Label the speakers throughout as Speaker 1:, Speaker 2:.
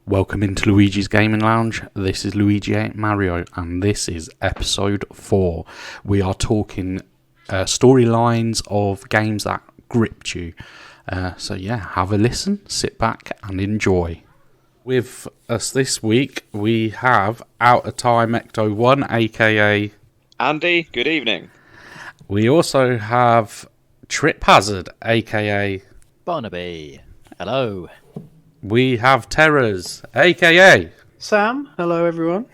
Speaker 1: Welcome into Luigi's Gaming Lounge. This is Luigi Ain't Mario, and this is episode 4. We are talking storylines of games that gripped you. So have a listen, sit back, and enjoy. With us this week, we have Out of Time Ecto 1, aka
Speaker 2: Andy. Good evening.
Speaker 1: We also have Trip Hazard, aka
Speaker 3: Barnaby. Hello.
Speaker 1: We have TeRRoRz, aka
Speaker 4: Sam. Hello, everyone.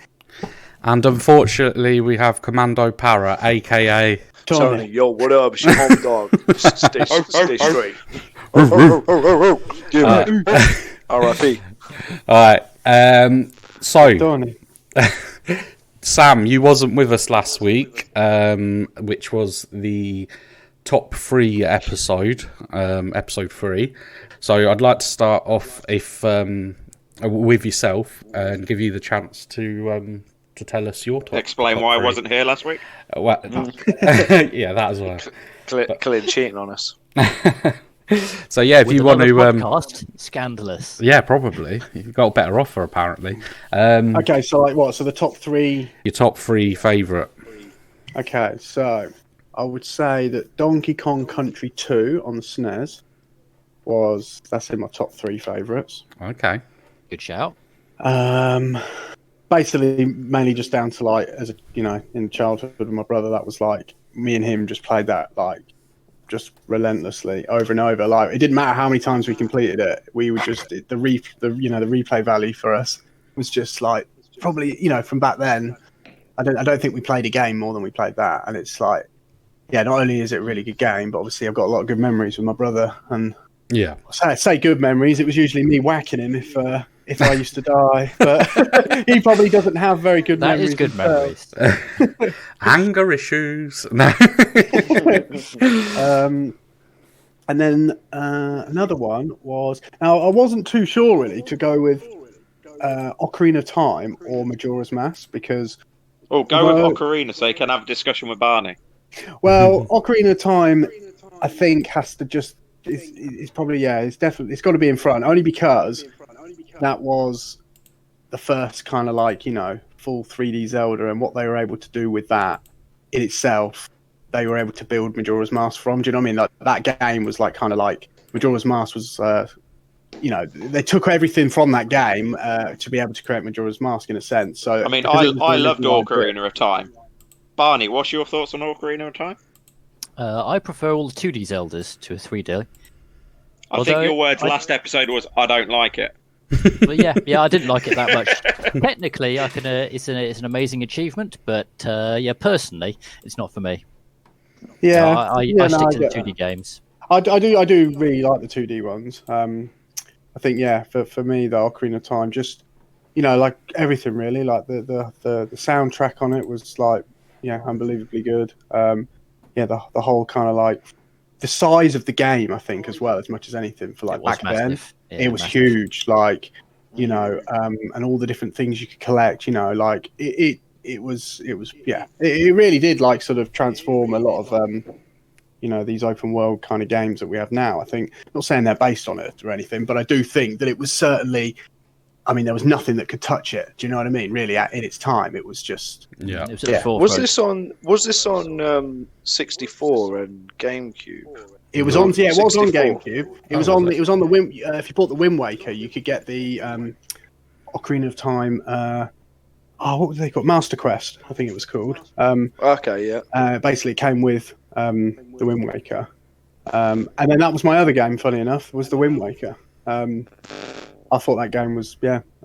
Speaker 1: And unfortunately, we have Commando Para, aka
Speaker 5: Tony. Yo, what up? It's your home dog. Stay straight. R.I.P.
Speaker 1: Alright, so
Speaker 4: Tony.
Speaker 1: Sam, you wasn't with us last week, which was the top 3 episode, episode 3. So I'd like to start off with yourself and give you the chance to tell us your top.
Speaker 2: Explain why
Speaker 1: 3.
Speaker 2: I wasn't here last week.
Speaker 1: Yeah, that as well.
Speaker 5: Clear cheating on us.
Speaker 1: So yeah, if
Speaker 3: With
Speaker 1: you want to,
Speaker 3: podcast, scandalous.
Speaker 1: yeah, probably you've got a better offer apparently.
Speaker 4: Okay, so like what? So the top 3.
Speaker 1: Your top 3 favourite.
Speaker 4: Okay, so I would say that Donkey Kong Country 2 on the SNES that's in my top 3 favourites.
Speaker 1: Okay.
Speaker 3: Good shout.
Speaker 4: Basically, mainly just down to like in childhood with my brother, that was like me and him just played that like just relentlessly over and over. Like it didn't matter how many times we completed it, we would just the replay value for us was just like probably from back then. I don't think we played a game more than we played that, and it's like not only is it a really good game, but obviously I've got a lot of good memories with my brother. And
Speaker 1: yeah,
Speaker 4: I say good memories. It was usually me whacking him if I used to die, but he probably doesn't have very good memories.
Speaker 3: That is good memories.
Speaker 1: Anger issues. No.
Speaker 4: And then another one was, now I wasn't too sure really to go with Ocarina of Time or Majora's Mask because
Speaker 2: Go with Ocarina so you can have a discussion with Barney.
Speaker 4: well, Ocarina of Time I think has to just it's probably it's got to be in front only because that was the first kind of like full 3D Zelda, and what they were able to do with that in itself, they were able to build Majora's Mask from. Do you know what I mean? Like that game was like kind of like Majora's Mask was they took everything from that game to be able to create Majora's Mask in a sense. So
Speaker 2: I mean, I loved Ocarina of Time. Barney, what's your thoughts on Ocarina of Time?
Speaker 3: I prefer all the 2D Zeldas to a 3D.
Speaker 2: I think your words last episode was, I don't like it.
Speaker 3: But yeah, I didn't like it that much. Technically, I can. It's an amazing achievement, but personally, it's not for me.
Speaker 4: Yeah,
Speaker 3: so I stick to the 2D games.
Speaker 4: I do really like the 2D ones. I think for me the Ocarina of Time, just like everything really, like the soundtrack on it was like unbelievably good. The whole kind of like the size of the game, I think, as well, as much as anything for like back
Speaker 3: massive.
Speaker 4: then, it was huge. Like and all the different things you could collect. Like it really did like sort of transform a lot of these open world kind of games that we have now. I think, not saying they're based on it or anything, but I do think that it was certainly. I mean, there was nothing that could touch it. Do you know what I mean? Really, in its time, it was just.
Speaker 1: Yeah.
Speaker 3: It was
Speaker 5: Was this on 64 and GameCube?
Speaker 4: It was on. Yeah, it was on
Speaker 5: 64.
Speaker 4: GameCube. It was on. It was on the Wind. If you bought the Wind Waker, you could get the Ocarina of Time. What were they called? Master Quest, I think it was called.
Speaker 5: Okay, yeah.
Speaker 4: Basically, it came with the Wind Waker, and then that was my other game. Funny enough, was the Wind Waker. I thought that game was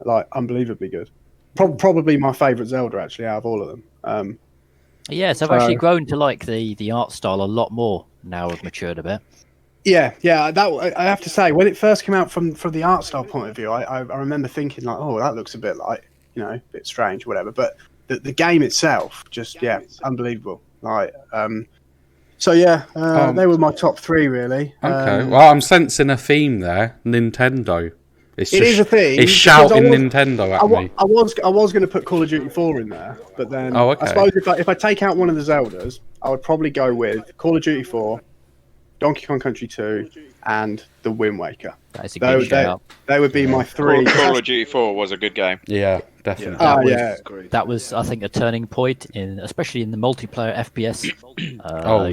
Speaker 4: like unbelievably good. Probably my favourite Zelda actually out of all of them.
Speaker 3: Yes, I've actually grown to like the art style a lot more now. I've matured a bit.
Speaker 4: Yeah. That I have to say, when it first came out from the art style point of view, I remember thinking like, oh, that looks a bit like a bit strange or whatever. But the game itself, just unbelievable. Like they were my top 3 really.
Speaker 1: Okay. Well, I'm sensing a theme there. Nintendo. It is
Speaker 4: a thing.
Speaker 1: It's shouting Nintendo at me.
Speaker 4: I was going to put Call of Duty 4 in there, but then I suppose if I take out one of the Zeldas, I would probably go with Call of Duty 4, Donkey Kong Country 2, and The Wind Waker.
Speaker 3: That is a good shout.
Speaker 4: They would be my three.
Speaker 2: Call of Duty 4 was a good game.
Speaker 1: Yeah, definitely.
Speaker 3: That was, I think, a turning point especially in the multiplayer FPS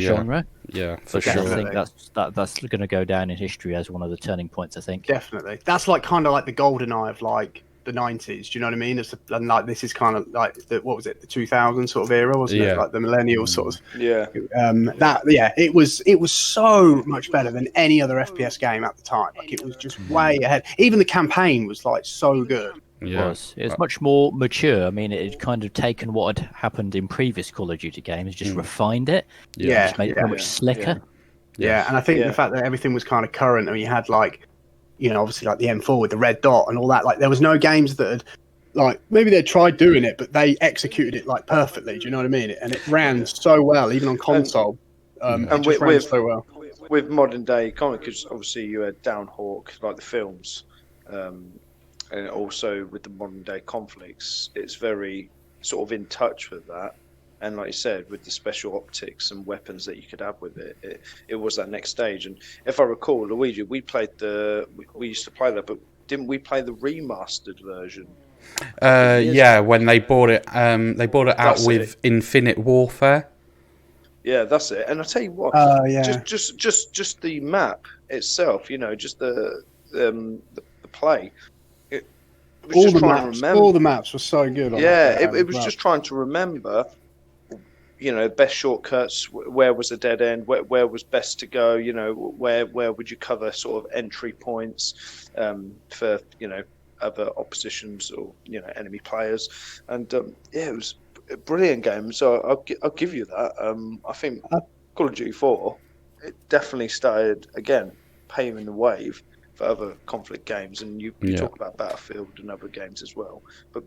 Speaker 3: genre.
Speaker 1: Yeah, for
Speaker 3: I
Speaker 1: sure.
Speaker 3: think that's going to go down in history as one of the turning points. I think
Speaker 4: Definitely. That's like kind of like the golden eye of like the 90s. Do you know what I mean? And like this is kind of like what was it, the 2000 sort of era, wasn't it? Like the millennial sort of.
Speaker 5: Yeah.
Speaker 4: It was so much better than any other FPS game at the time. Like it was just way ahead. Even the campaign was like so good.
Speaker 3: It was much more mature. I mean, it had kind of taken what had happened in previous Call of Duty games, just refined it, just made it much slicker.
Speaker 4: Yeah, and I think the fact that everything was kind of current, and you had like, obviously like the M4 with the red dot and all that. Like there was no games that had, like maybe they tried doing it, but they executed it like perfectly. Do you know what I mean? And it ran so well, even on console. And it ran so well.
Speaker 5: With modern day comic, because obviously you had Downhawk, like the films. And also with the modern day conflicts, it's very sort of in touch with that. And like you said, with the special optics and weapons that you could have with it, it was that next stage. And if I recall, Luigi, we used to play that, but didn't we play the remastered version?
Speaker 1: When they bought it out with Infinite Warfare.
Speaker 5: Yeah, that's it. And I tell you what, just the map itself, just the play.
Speaker 4: All the maps were so good.
Speaker 5: It was just trying to remember, best shortcuts. Where was the dead end? Where was best to go? Where would you cover sort of entry points for other oppositions or enemy players? And it was a brilliant game. So I'll give you that. I think Call of Duty 4 it definitely started again paving the wave for other conflict games, and you talk about Battlefield and other games as well. But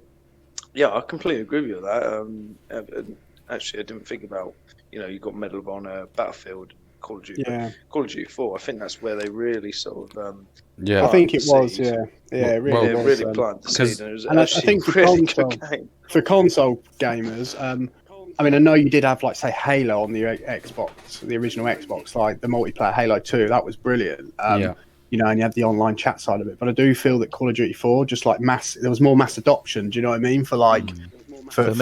Speaker 5: yeah, I completely agree with you with that. Actually, I didn't think about you got Medal of Honor, Battlefield, Call of Duty. Call of Duty 4. I think that's where they really sort of
Speaker 4: I think it was. It really
Speaker 5: planted the seed. And it was
Speaker 4: I think for console gamers. I mean, I know you did have, like, say, Halo on the Xbox, the original Xbox, like the multiplayer Halo 2. That was brilliant. And you had the online chat side of it. But I do feel that Call of Duty 4, just like there was more mass adoption. Do you know what I mean? For like, for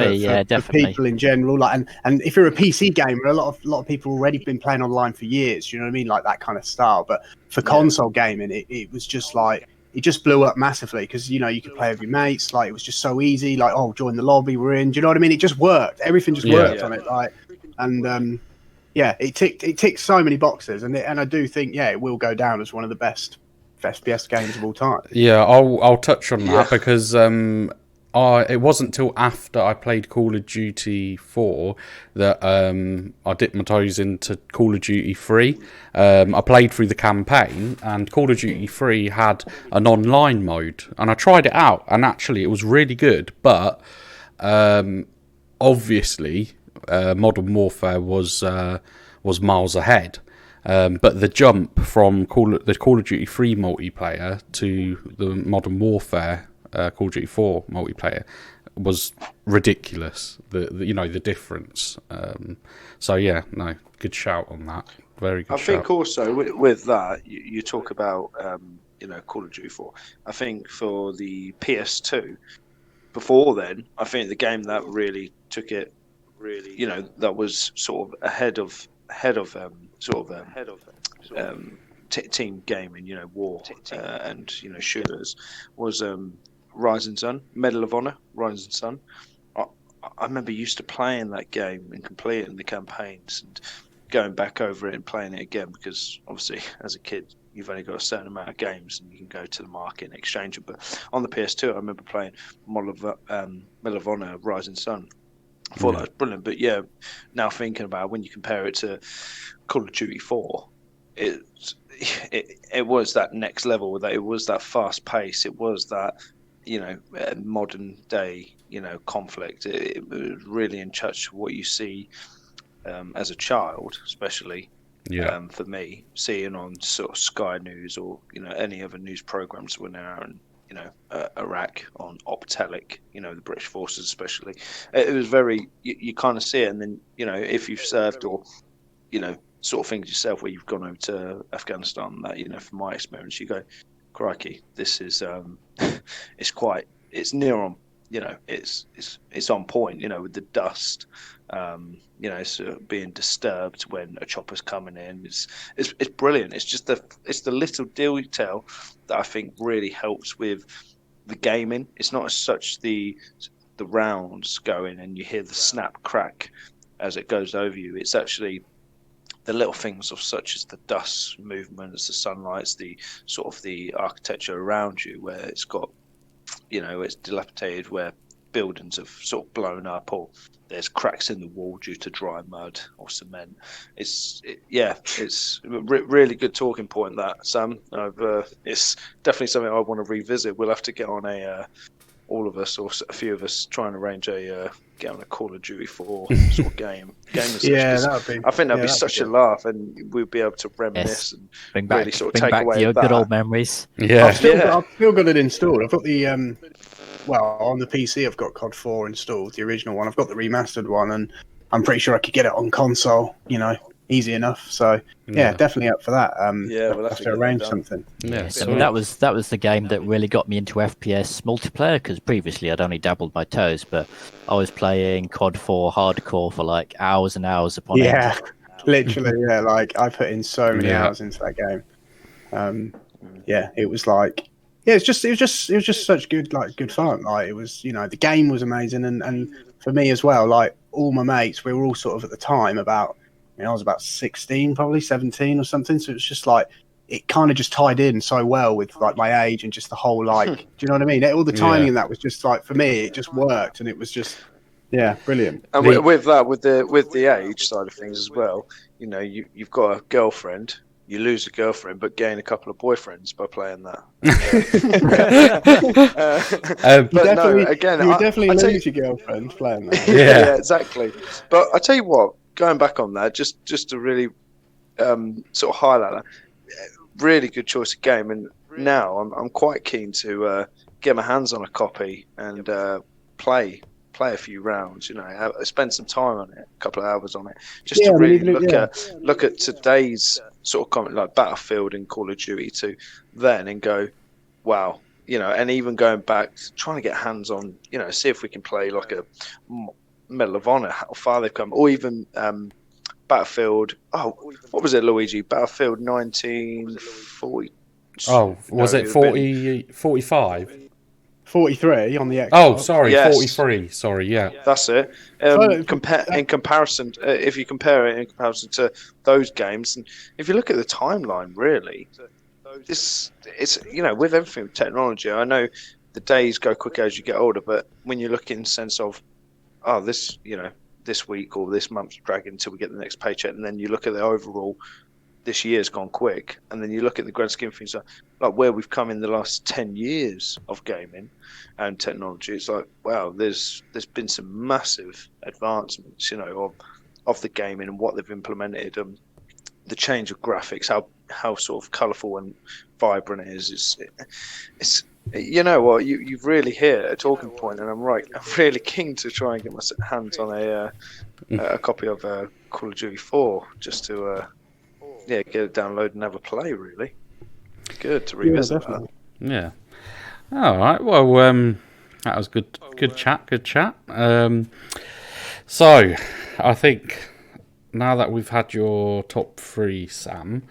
Speaker 4: people in general. Like, and if you're a PC gamer, a lot of people already been playing online for years. You know what I mean? Like that kind of style. But for console gaming, it was just like. It just blew up massively because you could play with your mates. Like it was just so easy. Like join the lobby, we're in. Do you know what I mean? It just worked. Everything just worked on it. Like it ticked so many boxes, and I do think it will go down as one of the best FPS games of all time.
Speaker 1: Yeah, I'll touch on that because it wasn't until after I played Call of Duty 4 that I dipped my toes into Call of Duty 3. I played through the campaign, and Call of Duty 3 had an online mode, and I tried it out, and actually it was really good, but obviously Modern Warfare was miles ahead. But the jump from the Call of Duty 3 multiplayer to the Modern Warfare Call of Duty 4 multiplayer was ridiculous. The difference. Good shout on that. Very good.
Speaker 5: I think also with that you talk about Call of Duty 4. I think for the PS2, before then, I think the game that really took it, that was sort of ahead of team gaming, war and shooters was Rising Sun, Medal of Honor, Rising Sun. I remember used to playing that game and completing the campaigns and going back over it and playing it again because obviously as a kid you've only got a certain amount of games and you can go to the market and exchange them. But on the PS2 I remember playing Medal of Honor, Rising Sun. I thought that was brilliant. But now thinking about when you compare it to Call of Duty 4, it was that next level. That it was that fast pace. It was that modern day conflict. It was really in touch with what you see as a child, especially for me, seeing on sort of Sky News or any other news programs when they're out in Iraq on Optelic, the British forces especially. It was very you kind of see it, and then if you've served or sort of things yourself, where you've gone over to Afghanistan. That, you know, from my experience, you go, crikey, this is it's near on. You know, it's on point. You know, with the dust, you know, it's being disturbed when a chopper's coming in. It's brilliant. It's just the little detail that I think really helps with the gaming. It's not as such the rounds going and you hear the snap crack as it goes over you. It's actually the little things of such as the dust movements, the sunlights, the sort of the architecture around you, where it's got, you know, it's dilapidated, where buildings have sort of blown up, or there's cracks in the wall due to dry mud or cement. It's really good talking point, that, Sam. It's definitely something I want to revisit. We'll have to get on all of us, or a few of us, try and arrange get on a Call of Duty 4 sort of game.
Speaker 4: Yeah, that would be.
Speaker 5: I think that'd be such a laugh, and we'll be able to reminisce and
Speaker 3: bring back,
Speaker 5: really sort of take
Speaker 3: back
Speaker 5: away
Speaker 3: your
Speaker 5: that.
Speaker 3: good old memories.
Speaker 1: Yeah.
Speaker 4: I've still got it installed. I've got the on the PC. I've got COD 4 installed, the original one. I've got the remastered one, and I'm pretty sure I could get it on console. You know, easy enough. So yeah, definitely up for that.
Speaker 5: We'll have to
Speaker 4: arrange something.
Speaker 1: Yeah.
Speaker 3: I mean, that was the game that really got me into FPS multiplayer, because previously I'd only dabbled my toes, but I was playing COD 4 hardcore for like hours and hours upon end.
Speaker 4: Yeah, literally. Yeah, like I put in so many hours into that game. Yeah, it was like. Yeah, it was just such good fun. Like, it was, you know, the game was amazing, and for me as well. Like, all my mates, we were all sort of at the time about, you know, I was about 16, probably 17 or something. So it was just like, it kind of just tied in so well with like my age and just the whole like, do you know what I mean? All the timing in that was just like, for me, it just worked, and it was just, yeah, brilliant.
Speaker 5: And with the age side of things as well, you know, you've got a girlfriend. You lose a girlfriend, but gain a couple of boyfriends by playing that.
Speaker 4: You definitely lose your girlfriend playing that.
Speaker 5: Yeah, exactly. But I tell you what, going back on that, just to really sort of highlight that, really good choice of game. And now I'm quite keen to get my hands on a copy and play a few rounds. You know, spend some time on it, a couple of hours on it, just to really look at today's sort of comment, like Battlefield and Call of Duty 2, then, and go, wow, you know, and even going back, trying to get hands on, you know, see if we can play like a Medal of Honor, how far they've come, or even Battlefield. Oh, what was it, Luigi? Battlefield 1940.
Speaker 1: Oh, was it 40, 45?
Speaker 4: 43 on the Xbox.
Speaker 1: Oh, sorry,
Speaker 5: Yes.
Speaker 1: 43. Sorry, yeah.
Speaker 5: That's it. In comparison, if you compare it in comparison to those games, and if you look at the timeline, really, it's you know, with everything with technology, I know the days go quicker as you get older, but when you look in the sense of, oh, this, you know, this week or this month's dragging until we get the next paycheck, and then you look at the overall, this year's gone quick, and then you look at the grand scheme of things, like where we've come in the last 10 years of gaming and technology. It's like, wow, there's been some massive advancements, you know, of the gaming and what they've implemented, the change of graphics, how sort of colourful and vibrant it is. It's you know what, you've really hit a talking point, and I'm really keen to try and get my hands on a copy of Call of Duty 4, just to get it downloaded and have a play. Really good to revisit that.
Speaker 1: Yeah. All right. Well, that was good chat. So, I think now that we've had your top 3, Sam,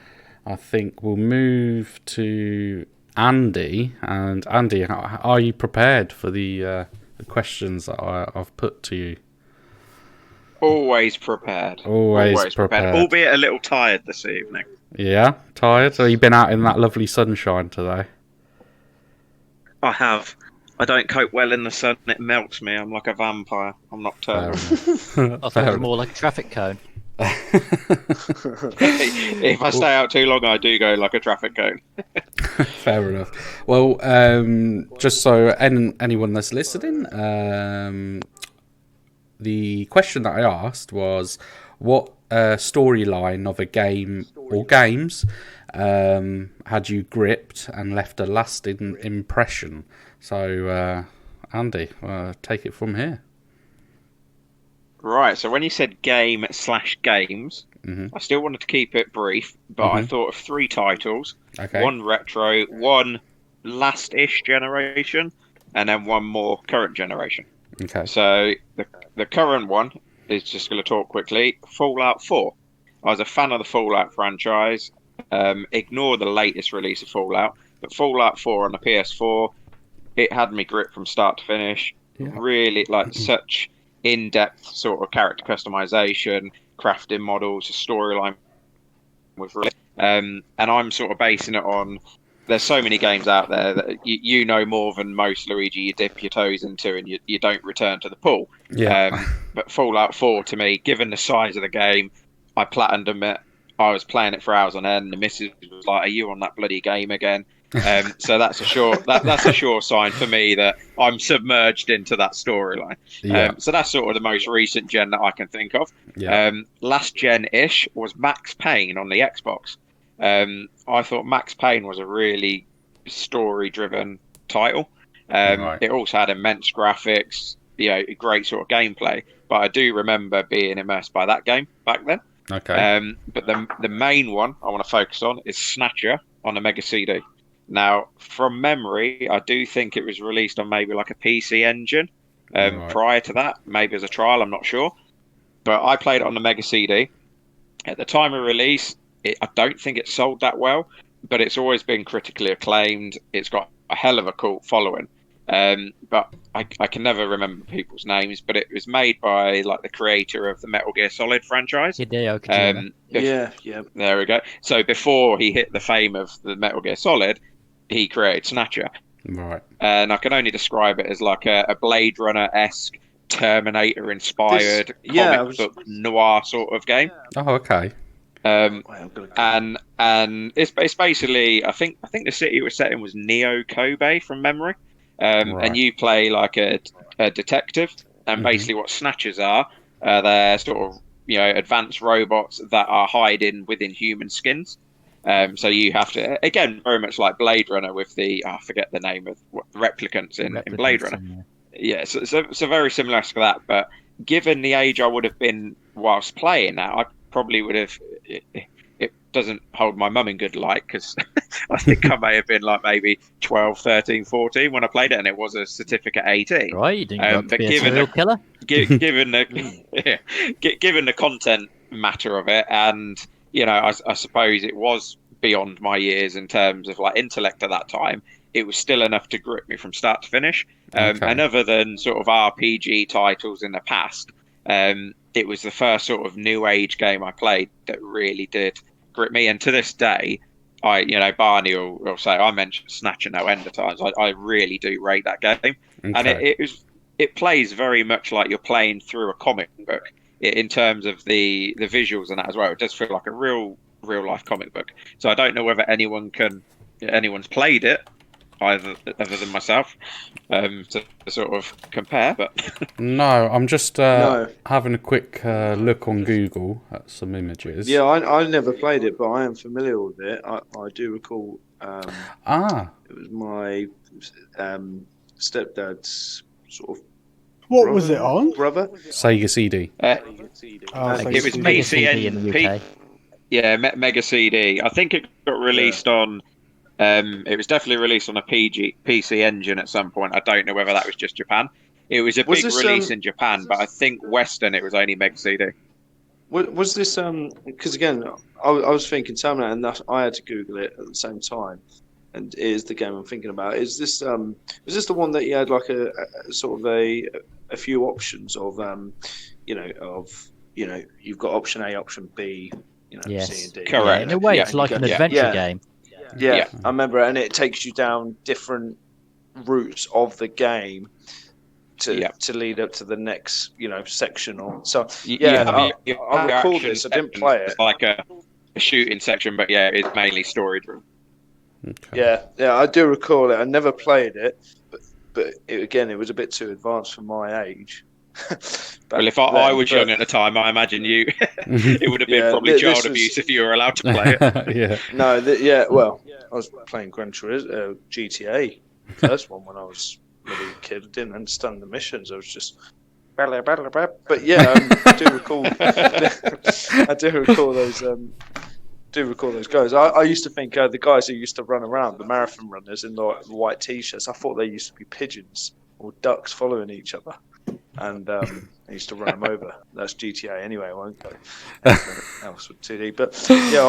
Speaker 1: I think we'll move to Andy. And Andy, are you prepared for the questions that I've put to you?
Speaker 2: Always prepared.
Speaker 1: Always prepared.
Speaker 2: Albeit a little tired this evening.
Speaker 1: Yeah, tired? So you've been out in that lovely sunshine today?
Speaker 2: I have. I don't cope well in the sun. It melts me. I'm like a vampire. I'm nocturnal.
Speaker 3: I thought it was more like a traffic cone.
Speaker 2: If I stay out too long, I do go like a traffic cone.
Speaker 1: Fair enough. Well, just so anyone that's listening, the question that I asked was, what storyline of a game or games had you gripped and left a lasting impression? So, Andy, take it from here.
Speaker 2: Right, so when you said game/games, I still wanted to keep it brief, but I thought of 3 titles:
Speaker 1: Okay.
Speaker 2: 1 retro, 1 last-ish generation, and then 1 more current generation.
Speaker 1: Okay.
Speaker 2: So the current one is just going to talk quickly. Fallout 4. I was a fan of the Fallout franchise. Ignore the latest release of Fallout, but Fallout 4 on the PS4, it had me gripped from start to finish.
Speaker 1: Yeah.
Speaker 2: Really, like, such in-depth sort of character customization, crafting models, the storyline was really. And I'm sort of basing it on. There's so many games out there that you know more than most, Luigi. You dip your toes into and you don't return to the pool.
Speaker 1: Yeah.
Speaker 2: But Fallout 4, to me, given the size of the game, I platinumed it. I was playing it for hours on end. The missus was like, "Are you on that bloody game again?" So that's a sure sign for me that I'm submerged into that storyline.
Speaker 1: Yeah.
Speaker 2: So that's sort of the most recent gen that I can think of.
Speaker 1: Yeah.
Speaker 2: Last gen-ish was Max Payne on the Xbox. I thought Max Payne was a really story-driven title.
Speaker 1: Right.
Speaker 2: It also had immense graphics, great sort of gameplay. But I do remember being immersed by that game back then.
Speaker 1: Okay.
Speaker 2: But the main one I want to focus on is Snatcher on a Mega CD. Now, from memory, I do think it was released on maybe like a PC engine
Speaker 1: Right.
Speaker 2: prior to that, maybe as a trial, I'm not sure. But I played it on the Mega CD. At the time of release, I don't think it sold that well, but it's always been critically acclaimed. It's got a hell of a cult following. But I can never remember people's names, but it was made by like the creator of the Metal Gear Solid franchise.
Speaker 3: Hideo Kojima.
Speaker 5: Yeah.
Speaker 2: There we go. So before he hit the fame of the Metal Gear Solid, he created Snatcher.
Speaker 1: Right.
Speaker 2: And I can only describe it as like a Blade Runner-esque, Terminator-inspired comic book noir sort of game.
Speaker 1: Oh, okay.
Speaker 2: And it's basically, I think the city it was set in was Neo Kobe from memory.
Speaker 1: Right.
Speaker 2: And you play like a detective, and basically what Snatchers are, they're sort of advanced robots that are hiding within human skins. So you have to, again, very much like Blade Runner with the I forget the name of replicants in Blade Runner. Yeah, so very similar to that. But given the age I would have been whilst playing that, I probably would have. It doesn't hold my mum in good light because I think I may have been like maybe 12, 13, 14 when I played it, and it was a certificate 18.
Speaker 3: Right, you didn't grow up to be a serial killer?
Speaker 2: Given the content matter of it, and I suppose it was beyond my years in terms of like intellect at that time. It was still enough to grip me from start to finish. And other than sort of RPG titles in the past, it was the first sort of new age game I played that really did grip me. And to this day, Barney will say I mentioned Snatcher no end of times. I really do rate that game, and it plays very much like you're playing through a comic book in terms of the visuals and that as well. It does feel like a real life comic book. So I don't know whether anyone's played it other than myself to sort of compare, but
Speaker 1: No, I'm just having a quick look on Google at some images.
Speaker 5: Yeah, I never played it, but I am familiar with it. I do recall. It was my stepdad's sort of.
Speaker 4: What was it on?
Speaker 5: Brother?
Speaker 1: Sega CD.
Speaker 2: it was
Speaker 3: Mega CD
Speaker 2: PC
Speaker 3: in the UK.
Speaker 2: Yeah, Mega CD. I think it got released on. It was definitely released on a PC engine at some point. I don't know whether that was just Japan. It was a big release in Japan, but I think Western it was only Mega CD.
Speaker 5: Was this because again I was thinking Terminator, and I had to Google it at the same time, and it is the game I'm thinking about. Is this the one that you had like a sort of a few options of you've got option A, option B,
Speaker 3: Yes.
Speaker 5: C and D.
Speaker 2: Correct.
Speaker 3: Yeah, in a way, it's
Speaker 2: Yeah.
Speaker 3: like an adventure game.
Speaker 5: Yeah, I remember, and it takes you down different routes of the game to lead up to the next, section. Or so. I recall this. I didn't play it.
Speaker 2: It's like a shooting section, but it's mainly story driven.
Speaker 1: Okay.
Speaker 5: Yeah, I do recall it. I never played it, but it was a bit too advanced for my age.
Speaker 2: Well, if I was young at the time, I imagine it would have been probably child abuse if you were allowed to play it.
Speaker 1: Yeah.
Speaker 5: No, I was playing Gran Turismo, GTA, the first one when I was a little kid. I didn't understand the missions. I was just But yeah, I do recall. I do recall those. Do recall those guys. I used to think the guys who used to run around, the marathon runners in the white t-shirts, I thought they used to be pigeons or ducks following each other, and I used to run them over. That's GTA anyway. I won't go else with 2D. But yeah,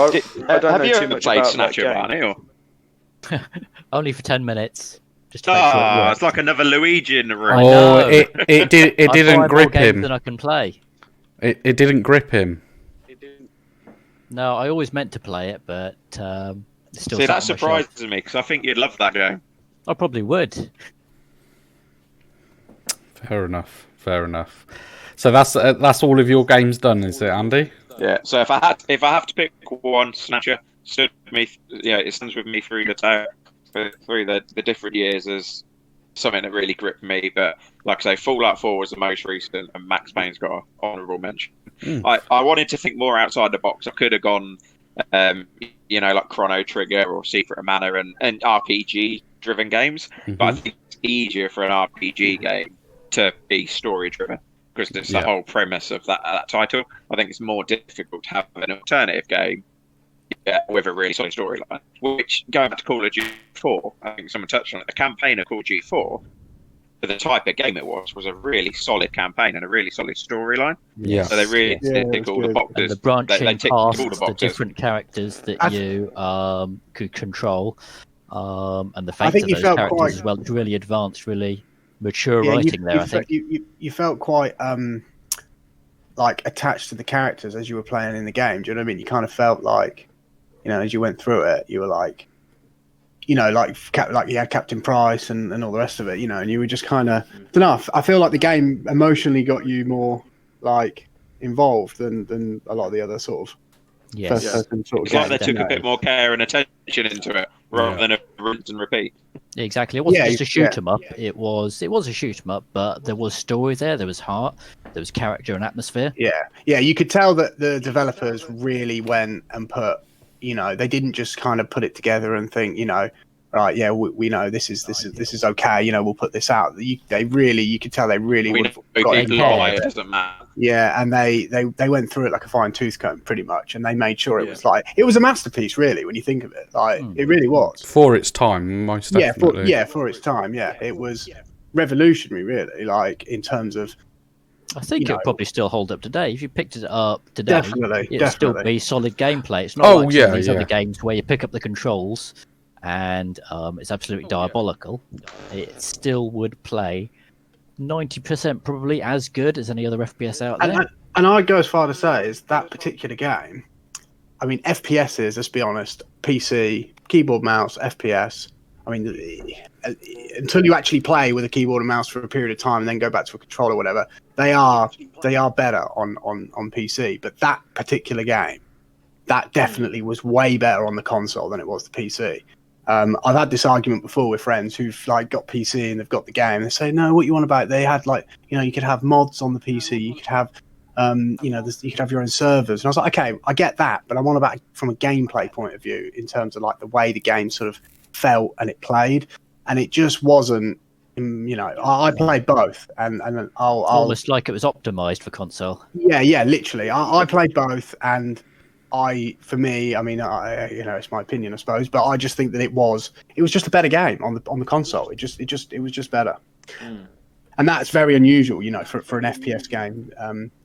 Speaker 5: I don't know too much about
Speaker 2: Snatcher,
Speaker 5: that game.
Speaker 2: Barney, or?
Speaker 3: Only for 10 minutes. Just to make sure it
Speaker 2: Oh,
Speaker 3: works.
Speaker 2: it's like another Luigi in the room.
Speaker 3: I know.
Speaker 1: Oh, it didn't
Speaker 3: more
Speaker 1: grip
Speaker 3: games
Speaker 1: him.
Speaker 3: than I can play.
Speaker 1: It didn't grip him.
Speaker 3: No, I always meant to play it, but it's still.
Speaker 2: See,
Speaker 3: sat
Speaker 2: that
Speaker 3: on my shelf.
Speaker 2: surprises me because I think you'd love that game.
Speaker 3: I probably would.
Speaker 1: Fair enough. So that's all of your games done, is it, Andy?
Speaker 2: Yeah. So if I have to pick one, Snatcher stood me. Yeah, it stands with me through the different years as something that really gripped me. But like I say, Fallout 4 was the most recent, and Max Payne's got an honourable mention. I wanted to think more outside the box. I could have gone, like Chrono Trigger or Secret of Mana and RPG-driven games. But I think it's easier for an RPG game to be story-driven because it's the whole premise of that title. I think it's more difficult to have an alternative game with a really solid storyline. Which, going back to Call of Duty 4, I think someone touched on it, the campaign of Call of Duty 4, for the type of game it was a really solid campaign and a really solid storyline.
Speaker 1: Yeah.
Speaker 2: So they really tick all the boxes.
Speaker 3: And the branching
Speaker 2: they ticked all
Speaker 3: past
Speaker 2: the
Speaker 3: the
Speaker 2: boxes.
Speaker 3: different characters that you could control, and the
Speaker 4: I
Speaker 3: fates
Speaker 4: think
Speaker 3: of
Speaker 4: you
Speaker 3: those
Speaker 4: felt
Speaker 3: characters
Speaker 4: quite-
Speaker 3: as well. It's really advanced, really mature
Speaker 4: Yeah,
Speaker 3: writing there. I think.
Speaker 4: you felt quite like attached to the characters as you were playing in the game. Do you know what I mean? You kind of felt like, as you went through it, you were like, like you had Captain Price and all the rest of it, and you were just kind of, I don't know, I feel like the game emotionally got you more like involved than a lot of the other sort of
Speaker 3: Yes.
Speaker 4: first-person sort of
Speaker 2: It's like they
Speaker 4: games.
Speaker 2: took a bit more care and attention into it rather than a rinse and repeat.
Speaker 3: Exactly. It wasn't
Speaker 4: Yeah,
Speaker 3: just a shoot 'em up. It was a shoot 'em up, but there was story there. There was heart. There was character and atmosphere.
Speaker 4: Yeah, you could tell that the developers really went and put, they didn't just kind of put it together and think, right, yeah, we know this is okay, we'll put this out. You could tell they really
Speaker 2: We
Speaker 4: would
Speaker 2: know
Speaker 4: have got
Speaker 2: people
Speaker 4: involved.
Speaker 2: lie, it doesn't matter.
Speaker 4: Yeah, and they went through it like a fine tooth comb, pretty much, and they made sure it was like, it was a masterpiece, really, when you think of it. Like, it really was.
Speaker 1: For its time, most definitely.
Speaker 4: For its time, it was revolutionary, really, like in terms of.
Speaker 3: I think it would probably still hold up today. If you picked it up today, it'd still be solid gameplay. It's not like some of these other games where you pick up the controls and it's absolutely diabolical. It still would play 90% probably as good as any other FPS out there.
Speaker 4: And I'd go as far to say is that particular game, I mean, FPSs, let's be honest, PC, keyboard, mouse, FPS, I mean, until you actually play with a keyboard and mouse for a period of time and then go back to a controller or whatever, they are better on PC. But that particular game, that definitely was way better on the console than it was the PC. I've had this argument before with friends who've like got PC and they've got the game. They say, no, what you want about it? They had like, you could have mods on the PC. You could have, you could have your own servers. And I was like, okay, I get that, but I want about from a gameplay point of view in terms of like the way the game sort of felt and it played, and it just wasn't. I played both, and I'll
Speaker 3: almost like it was optimized for console.
Speaker 4: Yeah, literally. I played both, and for me, I mean, it's my opinion, I suppose, but I just think that it was just a better game on the console. It was just better, and that's very unusual, for an FPS game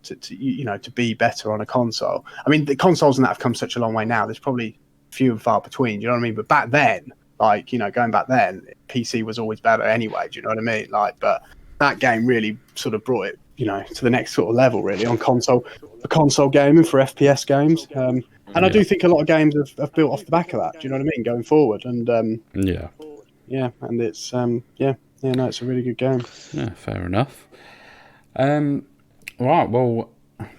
Speaker 4: to be better on a console. I mean, the consoles and that have come such a long way now. There's probably few and far between. Do you know what I mean? But back then, like going back then, PC was always better anyway. Do you know what I mean? Like, but that game really sort of brought it, to the next sort of level, really, on console gaming for FPS games. And I do think a lot of games have built off the back of that. Do you know what I mean? Going forward, and and it's it's a really good game.
Speaker 1: Yeah, fair enough. Right, well,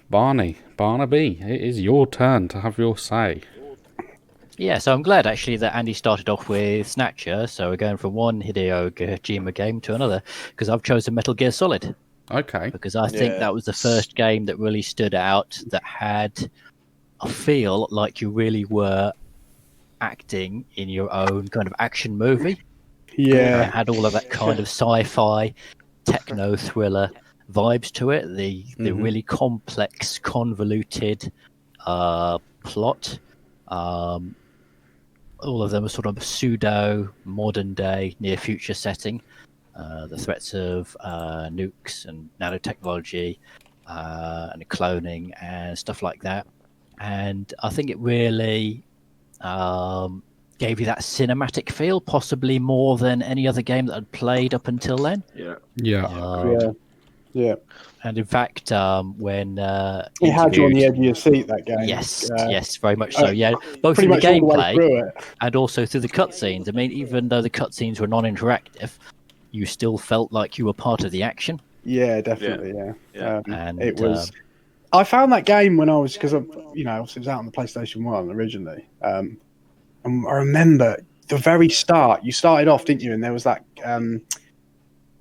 Speaker 1: Barnaby, it is your turn to have your say.
Speaker 3: Yeah, so I'm glad actually that Andy started off with Snatcher, so we're going from one Hideo Kojima game to another, because I've chosen Metal Gear Solid.
Speaker 1: Okay.
Speaker 3: Because I think that was the first game that really stood out, that had a feel like you really were acting in your own kind of action movie.
Speaker 4: Yeah.
Speaker 3: It had all of that kind of sci-fi, techno thriller vibes to it. The really complex, convoluted plot. All of them are sort of pseudo modern day, near future setting. The threats of nukes and nanotechnology and cloning and stuff like that. And I think it really gave you that cinematic feel, possibly more than any other game that I'd played up until then.
Speaker 4: Yeah.
Speaker 3: And in fact, when
Speaker 4: it had you on the edge of your seat, that game.
Speaker 3: Yes, very much so. Yeah, both in the gameplay and also through the cutscenes. I mean, even though the cutscenes were non-interactive, you still felt like you were part of the action.
Speaker 4: Yeah, definitely. Yeah.
Speaker 3: And
Speaker 4: it was. I found that game when I was it was out on the PlayStation 1 originally. And I remember the very start. You started off, didn't you? And there was that.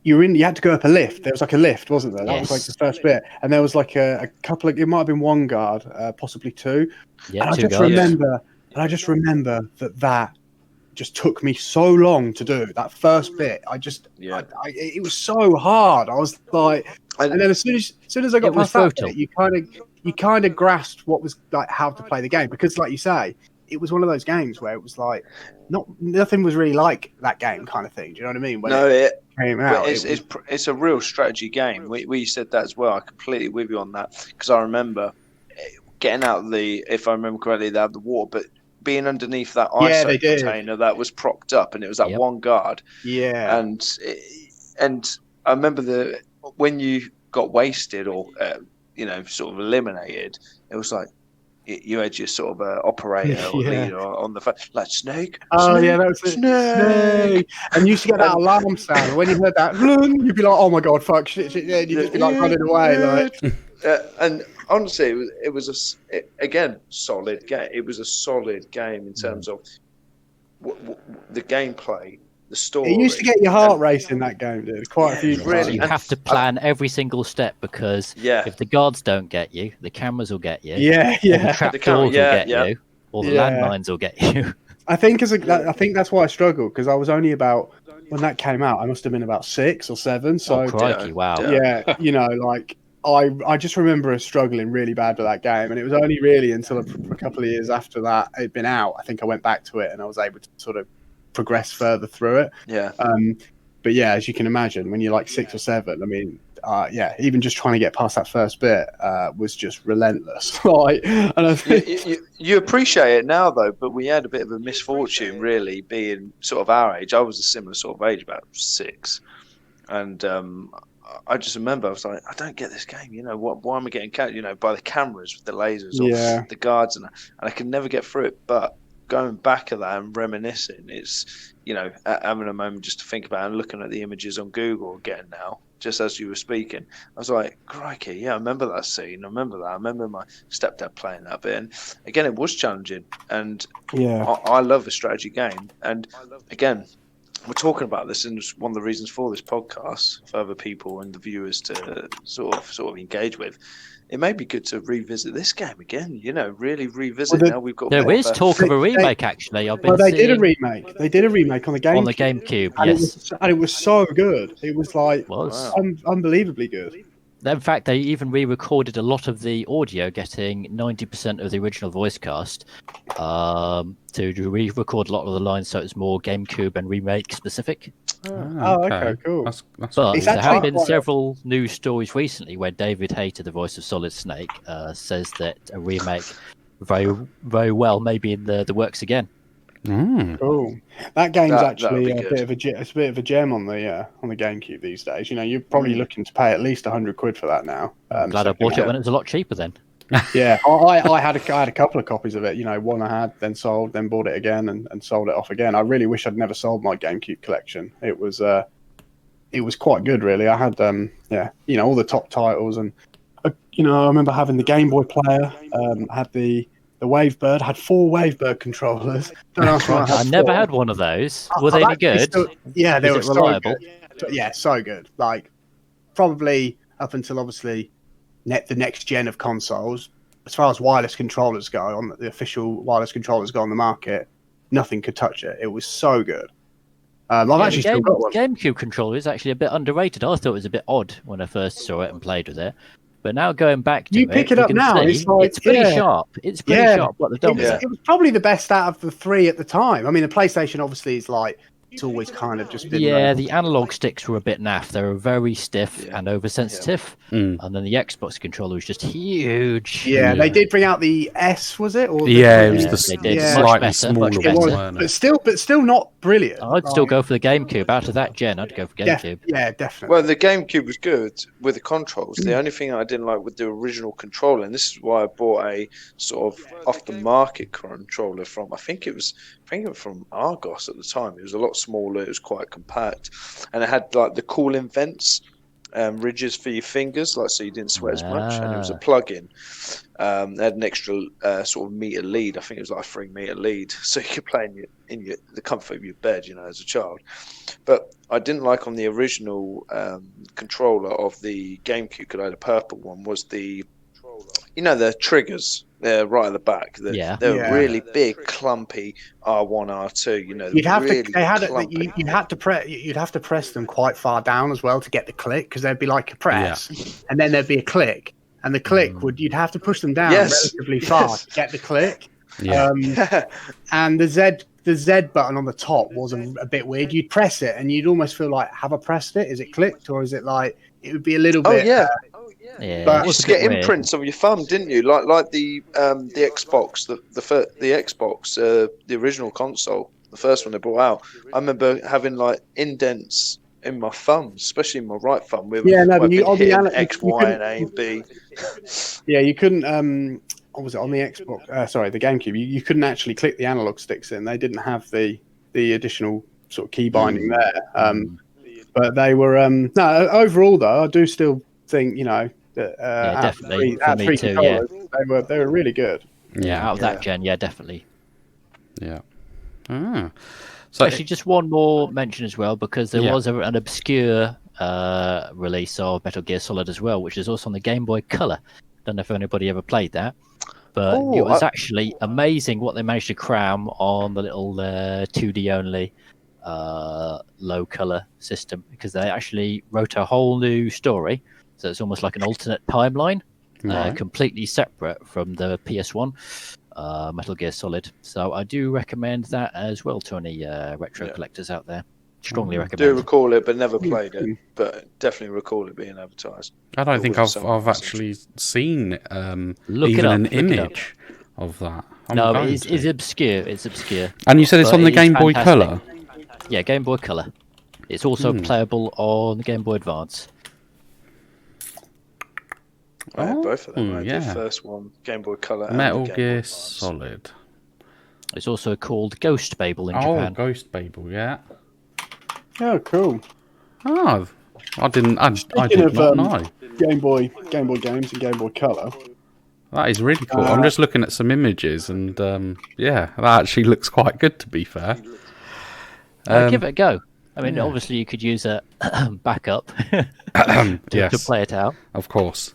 Speaker 4: You had to go up a lift. There was like a lift, wasn't there? That was like the first bit, and there was like a couple of. It might have been one guard, possibly two.
Speaker 3: Yeah,
Speaker 4: and I just remember that just took me so long to do that first bit. It was so hard. I was like, and then as soon as I got past that bit, you kind of grasped what was like how to play the game, because like you say, it was one of those games where it was like nothing was really like that game kind of thing. Do you know what I mean? When it came out,
Speaker 5: it's a real strategy game. We said that as well. I completely with you on that, because I remember getting out if I remember correctly, they had the water, but being underneath that ISO container that was propped up, and it was that one guard.
Speaker 4: Yeah,
Speaker 5: and I remember when you got wasted or sort of eliminated, it was like you had your sort of operator or leader on the phone, like Snake.
Speaker 4: Oh,
Speaker 5: Snake,
Speaker 4: yeah, that was it. Snake. And you used to get that alarm sound. When you heard that, you'd be like, "Oh my god, fuck, shit!" And you'd just be like running away, like.
Speaker 5: And honestly, it was again solid game. It was a solid game in terms of the gameplay. The story.
Speaker 4: It used to get your heart racing, that game, dude. Quite a few.
Speaker 3: Really, you have to plan every single step, because if the guards don't get you, the cameras will get you. The trapdoors will get you, or the landmines will get you.
Speaker 4: I think that's why I struggled, because I was only about, when that came out, I must have been about 6 or 7. So
Speaker 3: crikey, wow.
Speaker 4: Yeah, like I just remember struggling really bad with that game, and it was only really until a couple of years after that it'd been out, I think I went back to it and I was able to sort of progress further through it. But yeah, as you can imagine, when you're like 6 or 7, I mean, even just trying to get past that first bit was just relentless. Like, and I think
Speaker 5: you appreciate it now though, but we had a bit of a misfortune, really, being sort of our age. I was a similar sort of age, about 6, and I just remember I was like, I don't get this game. Why am I getting captured? By the cameras with the lasers or the guards, and I can never get through it. But going back at that and reminiscing, it's having a moment just to think about it, and looking at the images on Google again now, just as you were speaking, I was like, crikey, I remember that scene. I remember my stepdad playing that bit, and again, it was challenging. And I love a strategy game, and again, we're talking about this, and it's one of the reasons for this podcast for other people and the viewers to sort of engage with. It may be good to revisit this game again. Really revisit. Now we've got.
Speaker 3: There is talk of a remake. Actually,
Speaker 4: they did a remake. They did a remake on the GameCube.
Speaker 3: On the GameCube,
Speaker 4: yes, and it was so good. It was like unbelievably good.
Speaker 3: In fact, they even re-recorded a lot of the audio, getting 90% of the original voice cast to re-record a lot of the lines, so it's more GameCube and remake specific.
Speaker 4: Okay, cool.
Speaker 3: But there have been several news stories recently where David Hayter, the voice of Solid Snake, says that a remake very, very well may be in the works again.
Speaker 4: Cool. That game's actually a bit of a gem on the GameCube these days. You're probably looking to pay at least £100 for that now.
Speaker 3: I'm glad I bought it when it was a lot cheaper then.
Speaker 4: Yeah, I had a couple of copies of it. One I had, then sold, then bought it again, and sold it off again. I really wish I'd never sold my GameCube collection. It was quite good, really. I had all the top titles, and I remember having the Game Boy player. Had the Wavebird, had 4 Wavebird controllers.
Speaker 3: I never had one of those. Were they any good?
Speaker 4: Yeah, they were
Speaker 3: reliable.
Speaker 4: So good. Yeah, so good. Like, probably up until obviously the next gen of consoles, as far as wireless controllers go, on the official wireless controllers go on the market, nothing could touch it. It was so good. I've actually still got one.
Speaker 3: GameCube controller is actually a bit underrated. I thought it was a bit odd when I first saw it and played with it. But now going back to
Speaker 4: pick it up now,
Speaker 3: it's pretty sharp. It's pretty sharp what they've done with it.
Speaker 4: It was probably the best out of the three at the time. I mean, the PlayStation obviously is like, it's always kind of just been...
Speaker 3: Yeah, the analog sticks were a bit naff. They were very stiff and oversensitive. And then the Xbox controller was just huge.
Speaker 4: Yeah, they did bring out the S, was it? Or
Speaker 1: it was the slightly smaller one.
Speaker 4: But still not brilliant.
Speaker 3: I'd still go for the GameCube. Out of that gen, I'd go for GameCube.
Speaker 4: Yeah, definitely.
Speaker 5: Well, the GameCube was good with the controls. The only thing I didn't like with the original controller, and this is why I bought a sort of off-the-market controller from, I think it was from Argos at the time. It was a lot smaller, it was quite compact, and it had like the cooling vents, ridges for your fingers, like so you didn't sweat as much, and it was a plug-in. It had an extra sort of meter lead. I think it was like a 3-meter lead, so you could play in the comfort of your bed, as a child. But I didn't like on the original controller of the GameCube, because I had a purple one, was the triggers. They're right at the back. They're really big, clumpy R1, R2.
Speaker 4: You'd have to press them quite far down as well to get the click, because there'd be like a press, and then there'd be a click, and the click you'd have to push them down relatively far to get the click. Yeah. And the Z button on the top was a bit weird. You'd press it, and you'd almost feel like, have I pressed it? Is it clicked, or is it like it would be a little bit?
Speaker 3: Yeah,
Speaker 5: but you used to get imprints of your thumb, didn't you? Like the Xbox, the Xbox, the original console, the first one they brought out. I remember having like indents in my thumb, especially in my right thumb. X, Y, and A and B.
Speaker 4: Yeah, you couldn't. What was it on the Xbox? Sorry, the GameCube. You couldn't actually click the analog sticks in. They didn't have the additional sort of key binding there. But they were no. Overall, though, I do still think
Speaker 3: definitely.
Speaker 4: Three controllers, they were really good.
Speaker 3: Yeah, out of that gen, definitely.
Speaker 1: Yeah.
Speaker 3: So actually, just one more mention as well, because there was an obscure release of Metal Gear Solid as well, which is also on the Game Boy Color. Don't know if anybody ever played that, but it was actually amazing what they managed to cram on the little 2D only low color system, because they actually wrote a whole new story. So it's almost like an alternate timeline, completely separate from the PS1 Metal Gear Solid. So I do recommend that as well to any retro collectors out there. Strongly recommend.
Speaker 5: Do recall it, but never played it. But definitely recall it being advertised.
Speaker 1: I don't think I've actually seen even an image of that.
Speaker 3: It's obscure. It's obscure.
Speaker 1: And you said it's on the Game Boy Color?
Speaker 3: Yeah, Game Boy Color. It's also playable on the Game Boy Advance.
Speaker 5: I had both of them. The first one, Game Boy Color.
Speaker 1: Metal Gear Solid.
Speaker 3: It's also called Ghost Babel in Japan.
Speaker 1: Oh, Ghost Babel, yeah.
Speaker 4: Oh, cool.
Speaker 1: Oh, I did not know.
Speaker 4: Game Boy games and Game Boy Color.
Speaker 1: That is really cool. I'm just looking at some images, and that actually looks quite good, to be fair.
Speaker 3: Give it a go. I mean, obviously you could use a backup to play it out.
Speaker 1: Of course.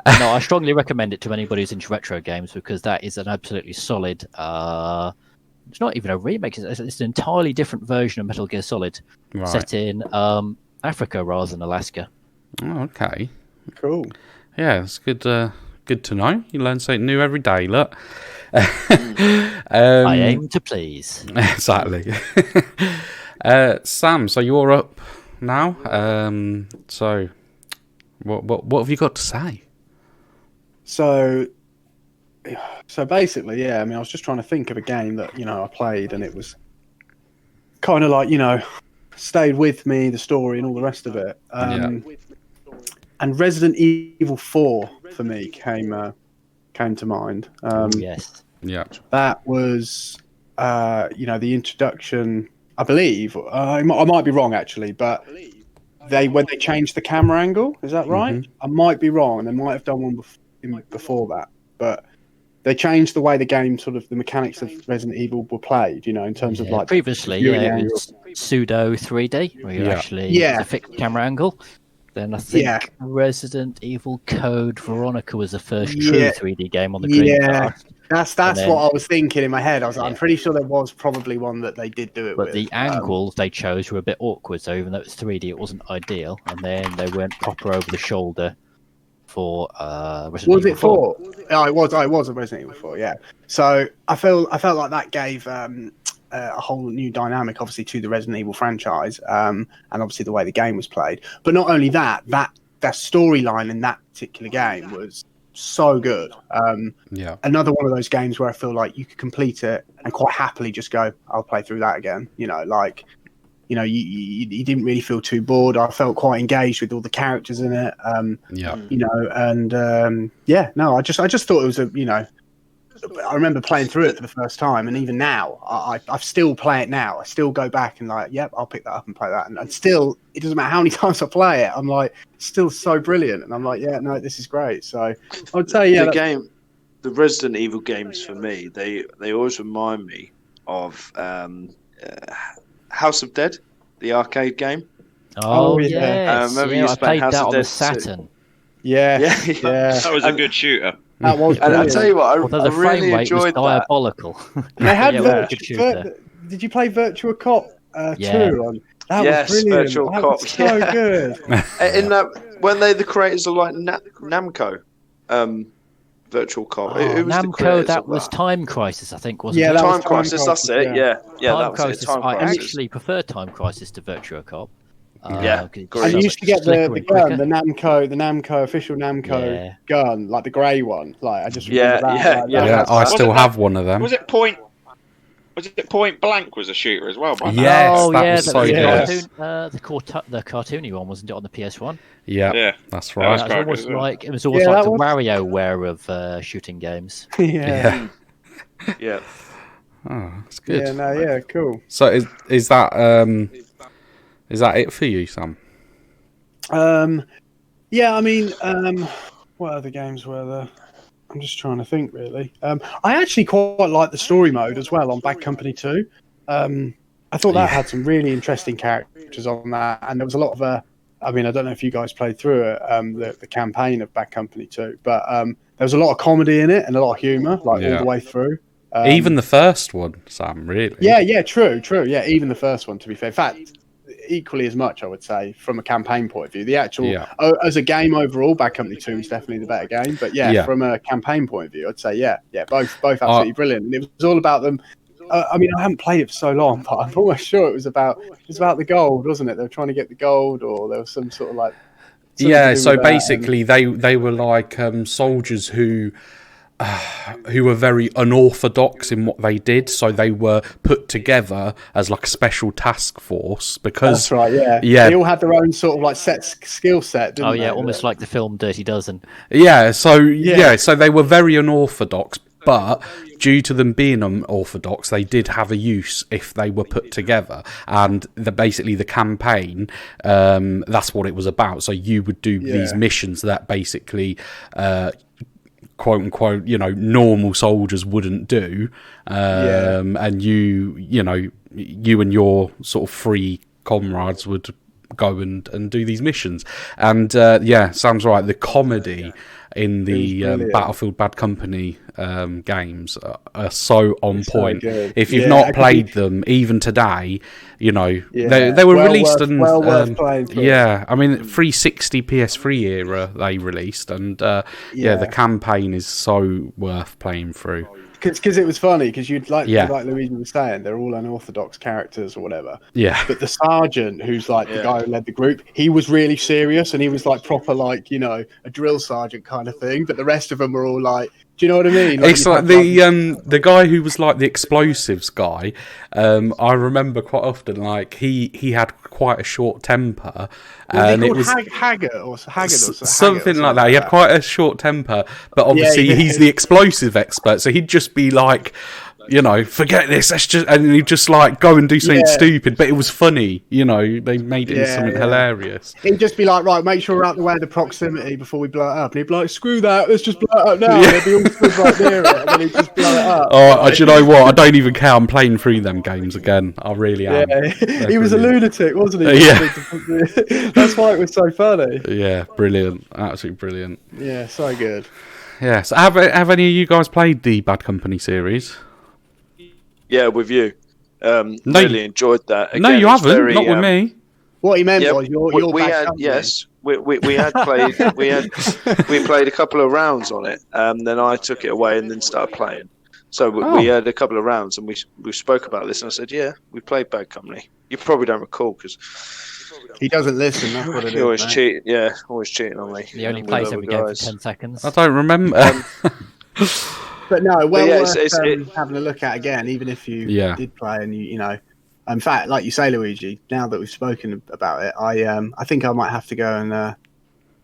Speaker 3: No, I strongly recommend it to anybody who's into retro games, because that is an absolutely solid... it's not even a remake. It's an entirely different version of Metal Gear Solid, set in Africa rather than Alaska.
Speaker 1: Oh, okay.
Speaker 4: Cool.
Speaker 1: Yeah, it's good. Good to know. You learn something new every day. Look.
Speaker 3: I aim to please.
Speaker 1: Exactly. Sam, so you're up now. So, what have you got to say?
Speaker 4: So basically, I mean, I was just trying to think of a game that I played, and it was kind of like stayed with me, the story and all the rest of it. And Resident Evil 4 for me came to mind.
Speaker 3: Yes.
Speaker 1: Yeah.
Speaker 4: That was the introduction. I believe I might be wrong actually, but when they changed the camera angle, is that right? Mm-hmm. I might be wrong. They might have done one before that, but they changed the way the game, sort of the mechanics of Resident Evil were played, in terms of like...
Speaker 3: Previously, it was pseudo 3D, where you actually a fixed camera angle. Then I think Resident Evil Code Veronica was the first true 3D game on the Dreamcast.
Speaker 4: That's what I was thinking in my head. I was like, I'm pretty sure there was probably one that they did do it with.
Speaker 3: But the angles they chose were a bit awkward, so even though it was 3D, it wasn't ideal. And then they weren't proper over the shoulder for Resident Evil 4.
Speaker 4: Oh, it was a Resident Evil 4, yeah. So I felt like that gave a whole new dynamic, obviously, to the Resident Evil franchise, and obviously the way the game was played. But not only that storyline in that particular game was so good. Another one of those games where I feel like you could complete it and quite happily just go, I'll play through that again. You didn't really feel too bored. I felt quite engaged with all the characters in it. I just thought it was I remember playing through it for the first time, and even now, I still play it now. I still go back and I'll pick that up and play that. And still, it doesn't matter how many times I play it, I'm like, it's still so brilliant. And I'm like, this is great. So I'd say,
Speaker 5: the Resident Evil games for me, they always remind me of House of Dead, the arcade game.
Speaker 3: Oh, yeah.
Speaker 5: I remember you played
Speaker 3: House
Speaker 5: that
Speaker 3: of
Speaker 5: on
Speaker 3: the Saturn.
Speaker 4: Yeah.
Speaker 2: That was a good shooter.
Speaker 4: That was
Speaker 5: and I tell you what, I
Speaker 3: the
Speaker 5: really
Speaker 3: frame rate
Speaker 5: enjoyed
Speaker 3: was diabolical.
Speaker 4: They had
Speaker 3: Did
Speaker 4: you play Virtua Cop 2 on? That
Speaker 5: yes,
Speaker 4: was brilliant.
Speaker 5: Virtual
Speaker 4: that
Speaker 5: Cop.
Speaker 4: Was so good.
Speaker 5: In that, when they the creators of Namco, Virtual Cop. It was
Speaker 3: Namco. That was Time Crisis, I think, wasn't it?
Speaker 5: Yeah, Time Crisis. That's it. Yeah.
Speaker 3: Time Crisis. I actually prefer Time Crisis to Virtua Cop.
Speaker 5: And
Speaker 4: you used to get the gun, the Namco official Namco gun, like the grey one. Like I just remember that.
Speaker 1: I still have one of them.
Speaker 2: Was it Point Blank was a shooter as well?
Speaker 1: Yes, that was so good.
Speaker 3: The cartoony one, wasn't it, on the PS1?
Speaker 1: Yeah, that's right.
Speaker 3: It was almost like the WarioWare of shooting games.
Speaker 5: Yeah.
Speaker 1: Oh, that's good.
Speaker 4: Cool.
Speaker 1: So is that it for you, Sam?
Speaker 4: I mean, what other games were there? I'm just trying to think, really. I actually quite like the story mode as well on Bad Company 2. I thought that had some really interesting characters on that, and there was a lot of I don't know if you guys played through it, the campaign of Bad Company 2, but there was a lot of comedy in it and a lot of humour, all the way through.
Speaker 1: Even the first one, Sam, really?
Speaker 4: Yeah, true. Yeah, even the first one, to be fair. In fact, equally as much, I would say, from a campaign point of view. The actual, as a game overall, Bad Company 2 is definitely the better game. But from a campaign point of view, I'd say, both absolutely brilliant. And it was all about them. I haven't played it for so long, but I'm almost sure it was about the gold, wasn't it? They were trying to get the gold, or there was some sort of like.
Speaker 1: So basically, they were like soldiers who were very unorthodox in what they did, so they were put together as like a special task force because
Speaker 4: that's right, they all had their own sort of like skill set, didn't they?
Speaker 3: Almost like the film Dirty Dozen.
Speaker 1: So they were very unorthodox, but due to them being unorthodox, they did have a use if they were put together. And basically the campaign, that's what it was about. So you would do these missions that basically quote unquote, normal soldiers wouldn't do, and you and your sort of free comrades would go and do these missions. And Sam's right, the comedy in the Battlefield Bad Company games are so on point. So if you've not played them, even today, they were released
Speaker 4: worth playing through.
Speaker 1: 360 PS3 era they released, and the campaign is so worth playing through.
Speaker 4: Because it was funny, because you'd like Luigi was saying, they're all unorthodox characters or whatever.
Speaker 1: Yeah.
Speaker 4: But the sergeant, who's like the guy who led the group, he was really serious, and he was like proper like a drill sergeant kind of thing. But the rest of them were all like, do you know what I mean?
Speaker 1: It's like the guy who was like the explosives guy. I remember quite often, like he had quite a short temper, and it was
Speaker 4: Haggard or
Speaker 1: something like that. He had quite a short temper, but obviously he's the explosive expert, so he'd just be like, forget this. Let's just, and he'd just like go and do something stupid, but it was funny. They made it something hilarious.
Speaker 4: He'd just be like, right, make sure we're out the way of the proximity before we blow it up. And he'd be like, screw that, let's just blow it up now. And they'd be all stood right near it, and then he'd just blow it up.
Speaker 1: Oh, do you know what? I don't even care. I'm playing through them games again. I really am.
Speaker 4: Yeah. He was a lunatic, wasn't he?
Speaker 1: Yeah.
Speaker 4: That's why it was so funny.
Speaker 1: Yeah, brilliant. Absolutely brilliant.
Speaker 4: Yeah, so good.
Speaker 1: Yeah. So have any of you guys played the Bad Company series?
Speaker 5: Yeah, with you. Really enjoyed that.
Speaker 1: Again, no, you haven't. Not with me.
Speaker 4: What he meant was
Speaker 5: we had we had played we played a couple of rounds on it, then I took it away and then started playing. So we had a couple of rounds and we spoke about this and I said, yeah, we played Bad Company. You probably don't recall because
Speaker 4: he doesn't listen. That's what it is.
Speaker 5: Always cheat. Yeah, always cheating on me.
Speaker 3: He only plays every game for 10 seconds.
Speaker 1: I don't remember.
Speaker 4: But no, worth having a look at again, even if you did play and you know. In fact, like you say, Luigi, now that we've spoken about it, I think I might have to go and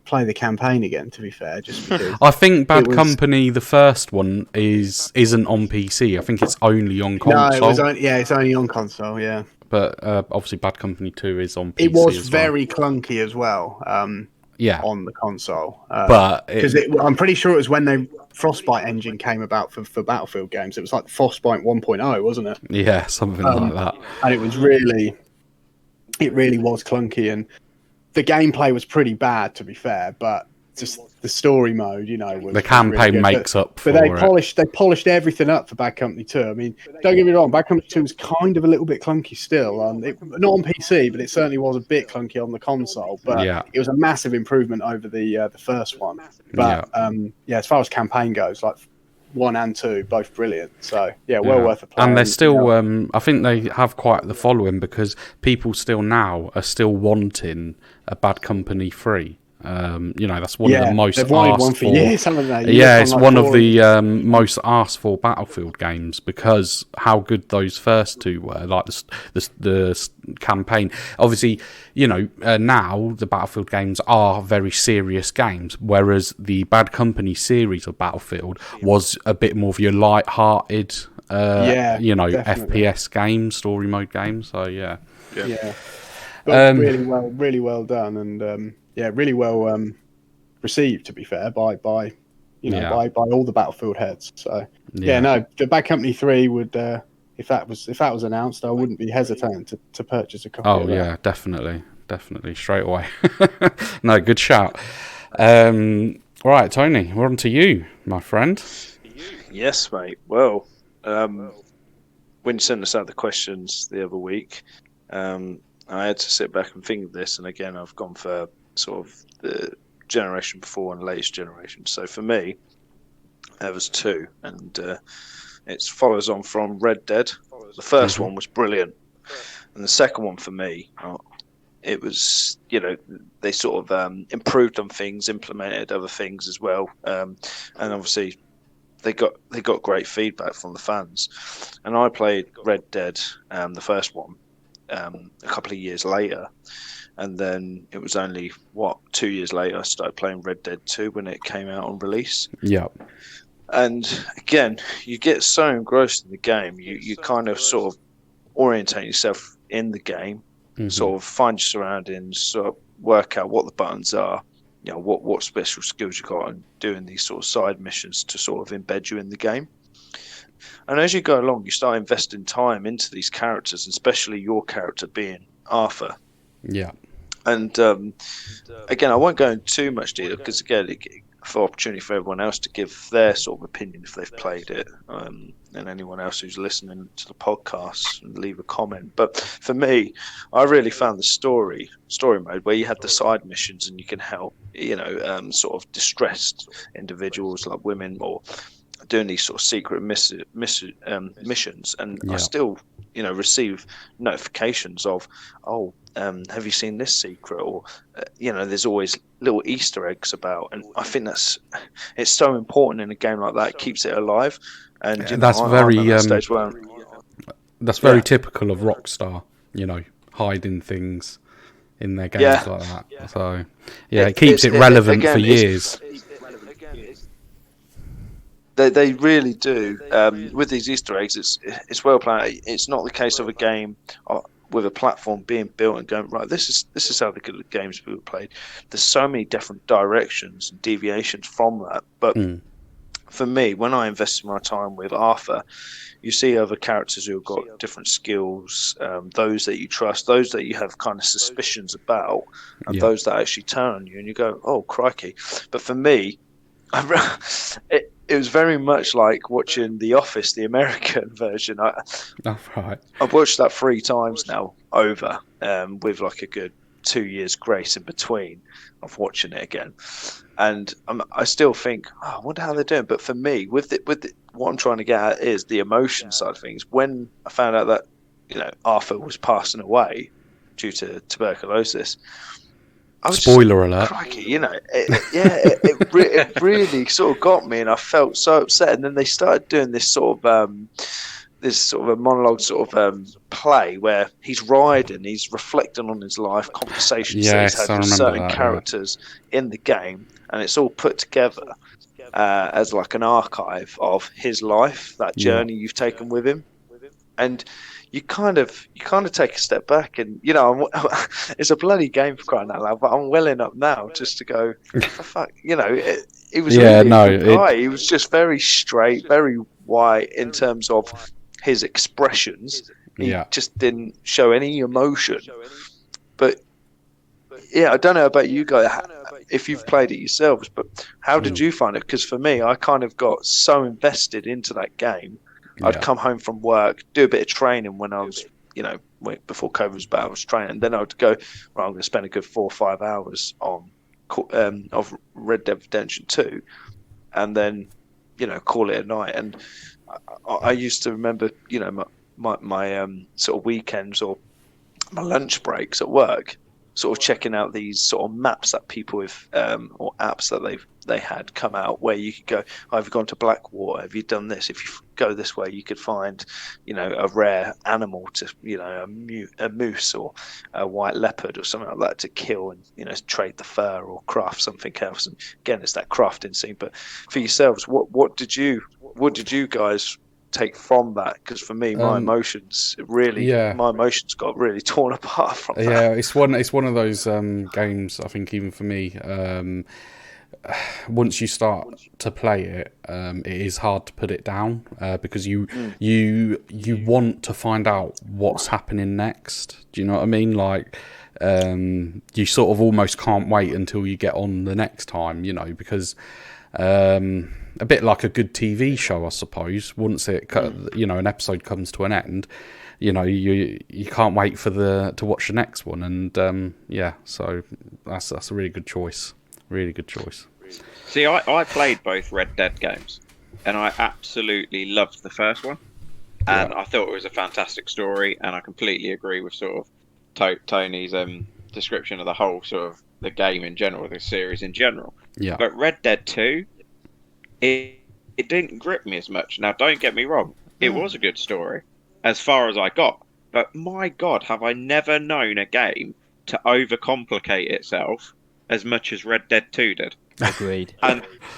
Speaker 4: play the campaign again, to be fair, just because.
Speaker 1: I think Bad Company, the first one, isn't on PC. I think it's only on console.
Speaker 4: No, it's only on console, yeah.
Speaker 1: But obviously Bad Company 2 is on PC.
Speaker 4: It was very clunky as well. On the console.
Speaker 1: But
Speaker 4: because I'm pretty sure it was when the Frostbite engine came about for Battlefield games. It was like Frostbite 1.0, wasn't it?
Speaker 1: Yeah, something like that.
Speaker 4: And it really was clunky, and the gameplay was pretty bad, to be fair. But just the story mode, was
Speaker 1: the campaign really makes up for
Speaker 4: it.
Speaker 1: But
Speaker 4: they polished everything up for Bad Company 2. I mean, don't get me wrong, Bad Company 2 is kind of a little bit clunky still. Not on PC, but it certainly was a bit clunky on the console. But it was a massive improvement over the first one. But as far as campaign goes, like 1 and 2, both brilliant. So well worth a play.
Speaker 1: And they're still, I think they have quite the following because people still now are still wanting a Bad Company 3. That's one of the most asked
Speaker 4: one for years, haven't they?
Speaker 1: It's one of the most asked for Battlefield games because how good those first two were, like the campaign. Obviously, now the Battlefield games are very serious games, whereas the Bad Company series of Battlefield was a bit more of your light-hearted, FPS games, story mode games. So
Speaker 4: but really well done, and really well received, to be fair, by all the Battlefield heads. So the Bad Company 3 would, if that was announced, I wouldn't be hesitant to purchase a copy.
Speaker 1: Oh yeah, definitely straight away. No, good shout. Right, Tony, we're on to you, my friend.
Speaker 5: Yes, mate. Well, when you sent us out the questions the other week, I had to sit back and think of this, and again, I've gone for sort of the generation before and the latest generation. So for me, there was 2, and it follows on from Red Dead. The first one was brilliant, and the second one for me, it was they sort of improved on things, implemented other things as well, and obviously they got great feedback from the fans. And I played Red Dead, the first one, a couple of years later. And then it was only 2 years later I started playing Red Dead 2 when it came out on release.
Speaker 1: Yeah.
Speaker 5: And again, you get so engrossed in the game, you kind of sort of orientate yourself in the game, sort of find your surroundings, sort of work out what the buttons are, what special skills you got, and doing these sort of side missions to sort of embed you in the game. And as you go along, you start investing time into these characters, especially your character being Arthur.
Speaker 1: Yeah.
Speaker 5: And again, I won't go into too much detail because again, for opportunity for everyone else to give their sort of opinion if they've played it, and anyone else who's listening to the podcast and leave a comment. But for me, I really found the story mode where you had the side missions and you can help, sort of distressed individuals like women or doing these sort of secret missions, and I still receive notifications of have you seen this secret, or there's always little Easter eggs about, and I think it's so important in a game like that. It keeps it alive, and
Speaker 1: that's very typical of Rockstar, hiding things in their games like that. So it keeps it relevant for years.
Speaker 5: They really do. With these Easter eggs, it's well planned. It's not the case of a game with a platform being built and going, right, this is how the good games people played. There's so many different directions and deviations from that. But for me, when I invested my time with Arthur, you see other characters who have got different skills, those that you trust, those that you have kind of suspicions about, and those that actually turn on you, and you go, oh, crikey. But for me, It was very much like watching The Office, the American version.
Speaker 1: Right.
Speaker 5: I've watched that 3 times now over, with like a good 2 years grace in between of watching it again, and I still think, I wonder how they're doing. But for me, with what I'm trying to get at is the emotion side of things. When I found out that Arthur was passing away due to tuberculosis,
Speaker 1: spoiler alert.
Speaker 5: Crikey, it really sort of got me, and I felt so upset. And then they started doing this sort of a monologue sort of play where he's riding, he's reflecting on his life, conversations that he's had with certain characters in the game, and it's all put together as like an archive of his life, that journey you've taken with him, and you kind of take a step back, and it's a bloody game for crying out loud, but I'm welling up now just to go, for fuck, he was really a good guy. He was just very straight, very white in terms of his expressions. He just didn't show any emotion. But I don't know about you guys, if you've played it yourselves, but how did you find it? Because for me, I kind of got so invested into that game. I'd come home from work, do a bit of training when I was, before COVID was bad, I was training. Then I would go, I'm going to spend a good 4 or 5 hours on of Red Dead Redemption 2, and then, call it a night. And I used to remember, my sort of weekends or my lunch breaks at work, sort of checking out these sort of maps that people with or apps that they had come out, where you could go, have you gone to Blackwater, have you done this, if you go this way you could find a rare animal to a moose or a white leopard or something like that to kill, and trade the fur or craft something else. And again, it's that crafting scene. But for yourselves, what did you guys take from that? Because for me, my emotions got really torn apart from that.
Speaker 1: Yeah, it's one of those games, I think, even for me, once you start to play it, it is hard to put it down, because you want to find out what's happening next. Do you know what I mean? Like, you sort of almost can't wait until you get on the next time, because a bit like a good TV show, I suppose. Once an episode comes to an end, you can't wait to watch the next one. And so that's a really good choice. Really good choice.
Speaker 2: See, I played both Red Dead games, and I absolutely loved the first one, and I thought it was a fantastic story. And I completely agree with sort of Tony's description of the whole sort of the game in general, the series in general.
Speaker 1: Yeah.
Speaker 2: But Red Dead 2. It didn't grip me as much. Now, don't get me wrong. It was a good story, as far as I got. But my God, have I never known a game to overcomplicate itself as much as Red Dead 2 did.
Speaker 3: Agreed.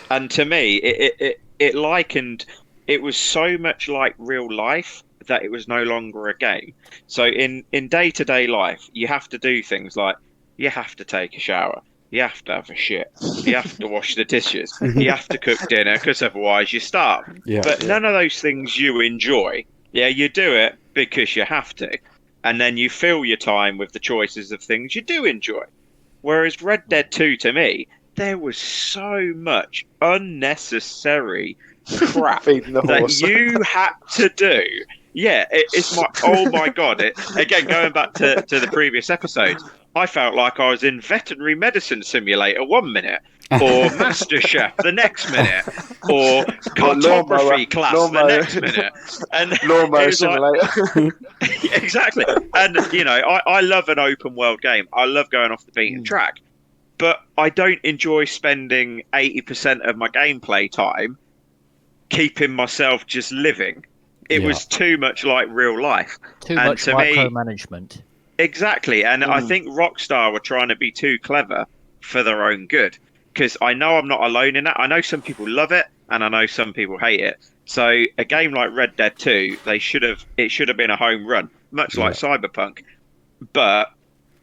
Speaker 2: And to me, it likened... It was so much like real life that it was no longer a game. So in day-to-day life, you have to do things like, you have to take a shower. You have to have a shit. You have to wash the dishes. You have to cook dinner, because otherwise you starve. None of those things you enjoy. Yeah, you do it because you have to. And then you fill your time with the choices of things you do enjoy. Whereas Red Dead 2, to me, there was so much unnecessary crap that you had to do. Yeah, it's my... Oh, my God. Again, going back to the previous episodes, I felt like I was in veterinary medicine simulator 1 minute, or MasterChef the next minute, or cartography class the next minute, and
Speaker 5: lawnmower simulator.
Speaker 2: Exactly. And I love an open world game. I love going off the beaten track, but I don't enjoy spending 80% of my gameplay time keeping myself just living. It was too much like real life.
Speaker 3: Too much micromanagement.
Speaker 2: Exactly, and I think Rockstar were trying to be too clever for their own good, because I know I'm not alone in that. I know some people love it, and I know some people hate it. So a game like Red Dead 2, it should have been a home run, much like Cyberpunk. But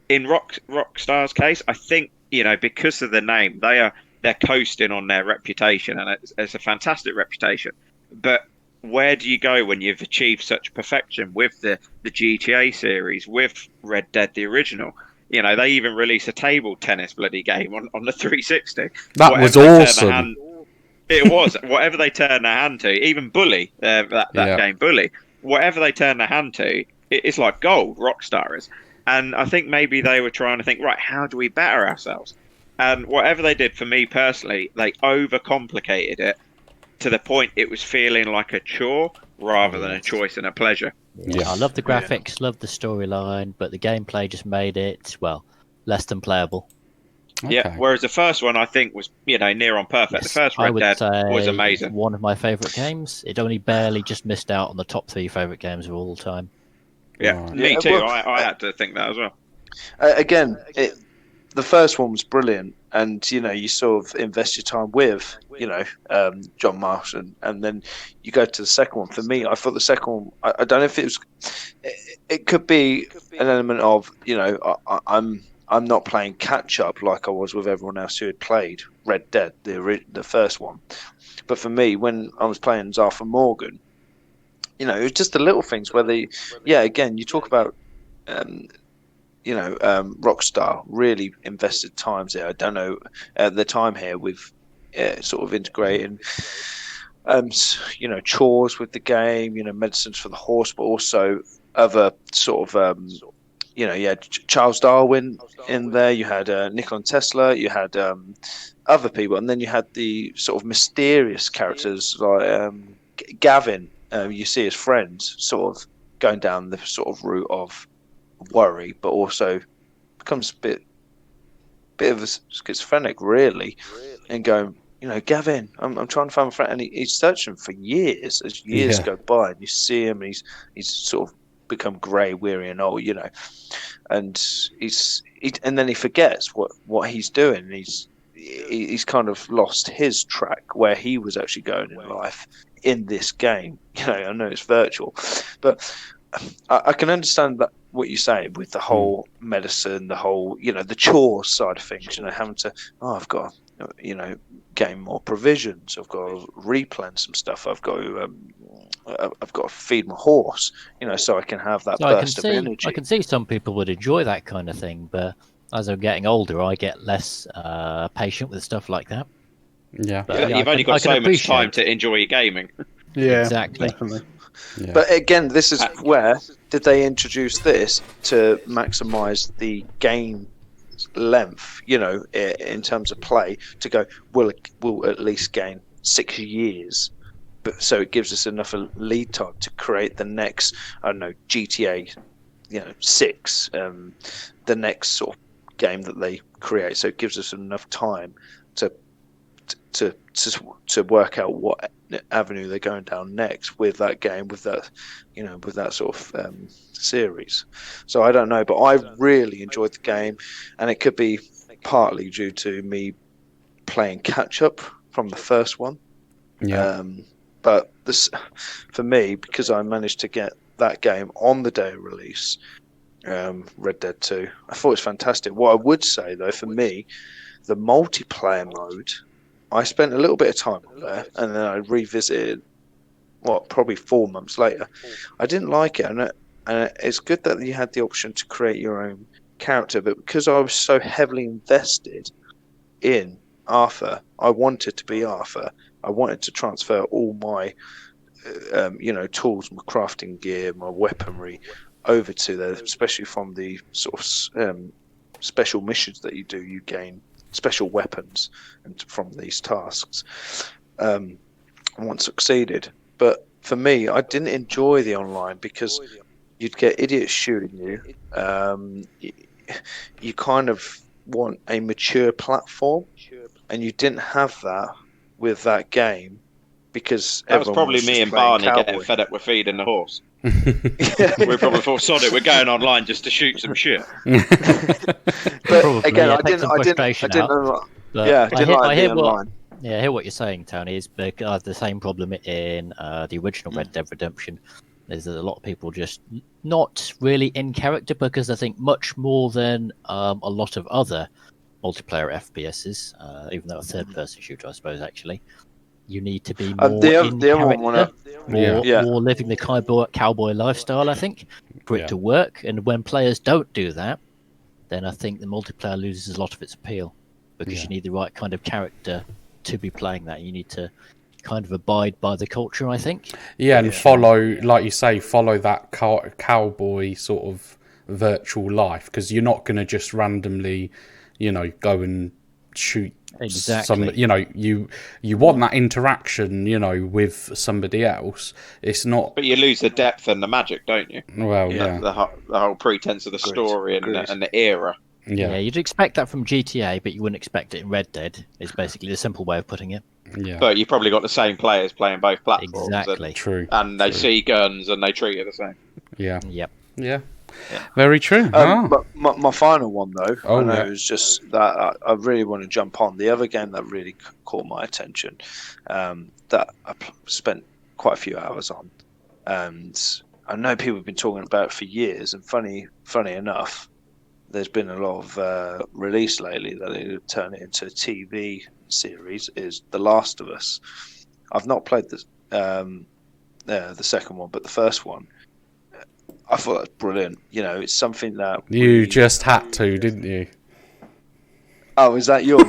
Speaker 2: in Rockstar's case, I think because of the name, they're coasting on their reputation, and it's a fantastic reputation. But where do you go when you've achieved such perfection with the GTA series, with Red Dead the original? They even released a table tennis bloody game on the 360.
Speaker 1: That was awesome.
Speaker 2: It was whatever they turned their hand to. Even Bully, that game Bully, whatever they turned their hand to, it's like gold. Rockstar is, and I think maybe they were trying to think, right, how do we better ourselves? And whatever they did, for me personally, they overcomplicated it to the point it was feeling like a chore rather than a choice and a pleasure.
Speaker 3: Yeah, I love the graphics, love the storyline, but the gameplay just made it, well, less than playable.
Speaker 1: Okay.
Speaker 2: Yeah, whereas the first one I think was, near on perfect.
Speaker 3: Yes,
Speaker 2: the first Red Dead was amazing.
Speaker 3: One of my favourite games. It only barely just missed out on the top 3 favourite games of all time.
Speaker 2: Yeah, me too. Well, I had to think that as well.
Speaker 5: Again, the first one was brilliant, and you sort of invest your time with John Marston, and then you go to the second one. For me, I thought the second one, I don't know if it was, it could be an element of I'm not playing catch up like I was with everyone else who had played Red Dead, the first one. But for me, when I was playing Arthur Morgan, it was just the little things where again, you talk about Rockstar really invested times there. I don't know the time here with sort of integrating chores with the game, medicines for the horse, but also other sort of Charles Darwin in there. You had Nikola Tesla, you had other people, and then you had the sort of mysterious characters like Gavin. You see his friends sort of going down the sort of route of worry, but also becomes a bit of a schizophrenic, really, and going, Gavin, I'm trying to find my friend, and he's searching for years as years go by, and you see him, and he's sort of become grey, weary, and old, and and then he forgets what he's doing. He's kind of lost his track where he was actually going in life in this game. I know it's virtual, but I can understand that what you say with the whole medicine, the whole the chores side of things. Having to I've got gain more provisions. I've got to replant some stuff. I've got to feed my horse. So I can have that burst of energy.
Speaker 3: I can see some people would enjoy that kind of thing, but as I'm getting older, I get less patient with stuff like that.
Speaker 1: Yeah,
Speaker 3: but,
Speaker 2: you've only got so much time to enjoy your gaming.
Speaker 4: Yeah,
Speaker 3: exactly.
Speaker 4: Definitely.
Speaker 1: Yeah.
Speaker 5: But again, this is where did they introduce this to maximize the game length? In terms of play, to go, we'll at least gain 6 years, but so it gives us enough lead time to create the next, I don't know, GTA, 6, the next sort of game that they create. So it gives us enough time to work out what avenue they're going down next with that game, with that with that sort of series. So I don't know, but I really enjoyed the game, and it could be partly due to me playing catch up from the first one. But this, for me, because I managed to get that game on the day of release, Red Dead 2, I thought it was fantastic. What I would say though, for me, the multiplayer mode, I spent a little bit of time on there, and then I revisited, probably 4 months later. I didn't like it, and it's good that you had the option to create your own character, but because I was so heavily invested in Arthur, I wanted to be Arthur. I wanted to transfer all my, tools, my crafting gear, my weaponry over to there, especially from the sort of special missions that you do. You gain special weapons and from these tasks. Once succeeded, but for me, I didn't enjoy the online because you'd get idiots shooting you. You kind of want a mature platform, and you didn't have that with that game because
Speaker 2: that was probably me and Barney getting fed up with feeding the horse. We probably thought, sod it, we're going online just to shoot some shit.
Speaker 5: But again, I didn't know. I
Speaker 3: hear what you're saying, Tony. Is because the same problem in the original Red Dead Redemption. There's a lot of people just not really in character because I think much more than a lot of other multiplayer FPSs, even though a third-person shooter, I suppose, actually. You need to be more in character, more living the cowboy lifestyle, I think, for it to work. And when players don't do that, then I think the multiplayer loses a lot of its appeal because you need the right kind of character to be playing that. You need to kind of abide by the culture, I think.
Speaker 1: Yeah, and follow, like you say, follow that cowboy sort of virtual life, because you're not going to just randomly, go and shoot.
Speaker 3: Exactly.
Speaker 1: You want that interaction, with somebody else. It's not.
Speaker 2: But you lose the depth and the magic, don't you?
Speaker 1: Well, yeah.
Speaker 2: The whole pretense of the story and the era.
Speaker 3: Yeah, you'd expect that from GTA, but you wouldn't expect it in Red Dead. Is basically the simple way of putting it.
Speaker 1: Yeah.
Speaker 2: But you probably got the same players playing both platforms.
Speaker 3: Exactly.
Speaker 1: True.
Speaker 2: And they see guns and they treat it the same.
Speaker 1: Yeah.
Speaker 3: Yep.
Speaker 1: Yeah. Very true.
Speaker 5: But my final one, though, it was just that I really want to jump on. The other game that really caught my attention, that I spent quite a few hours on, and I know people have been talking about it for years. And funny enough, there's been a lot of release lately that they would turn it into a TV series. Is The Last of Us. I've not played the second one, but the first one, I thought that was brilliant. It's something that
Speaker 1: you just had to, didn't you?
Speaker 5: Oh, is that yours?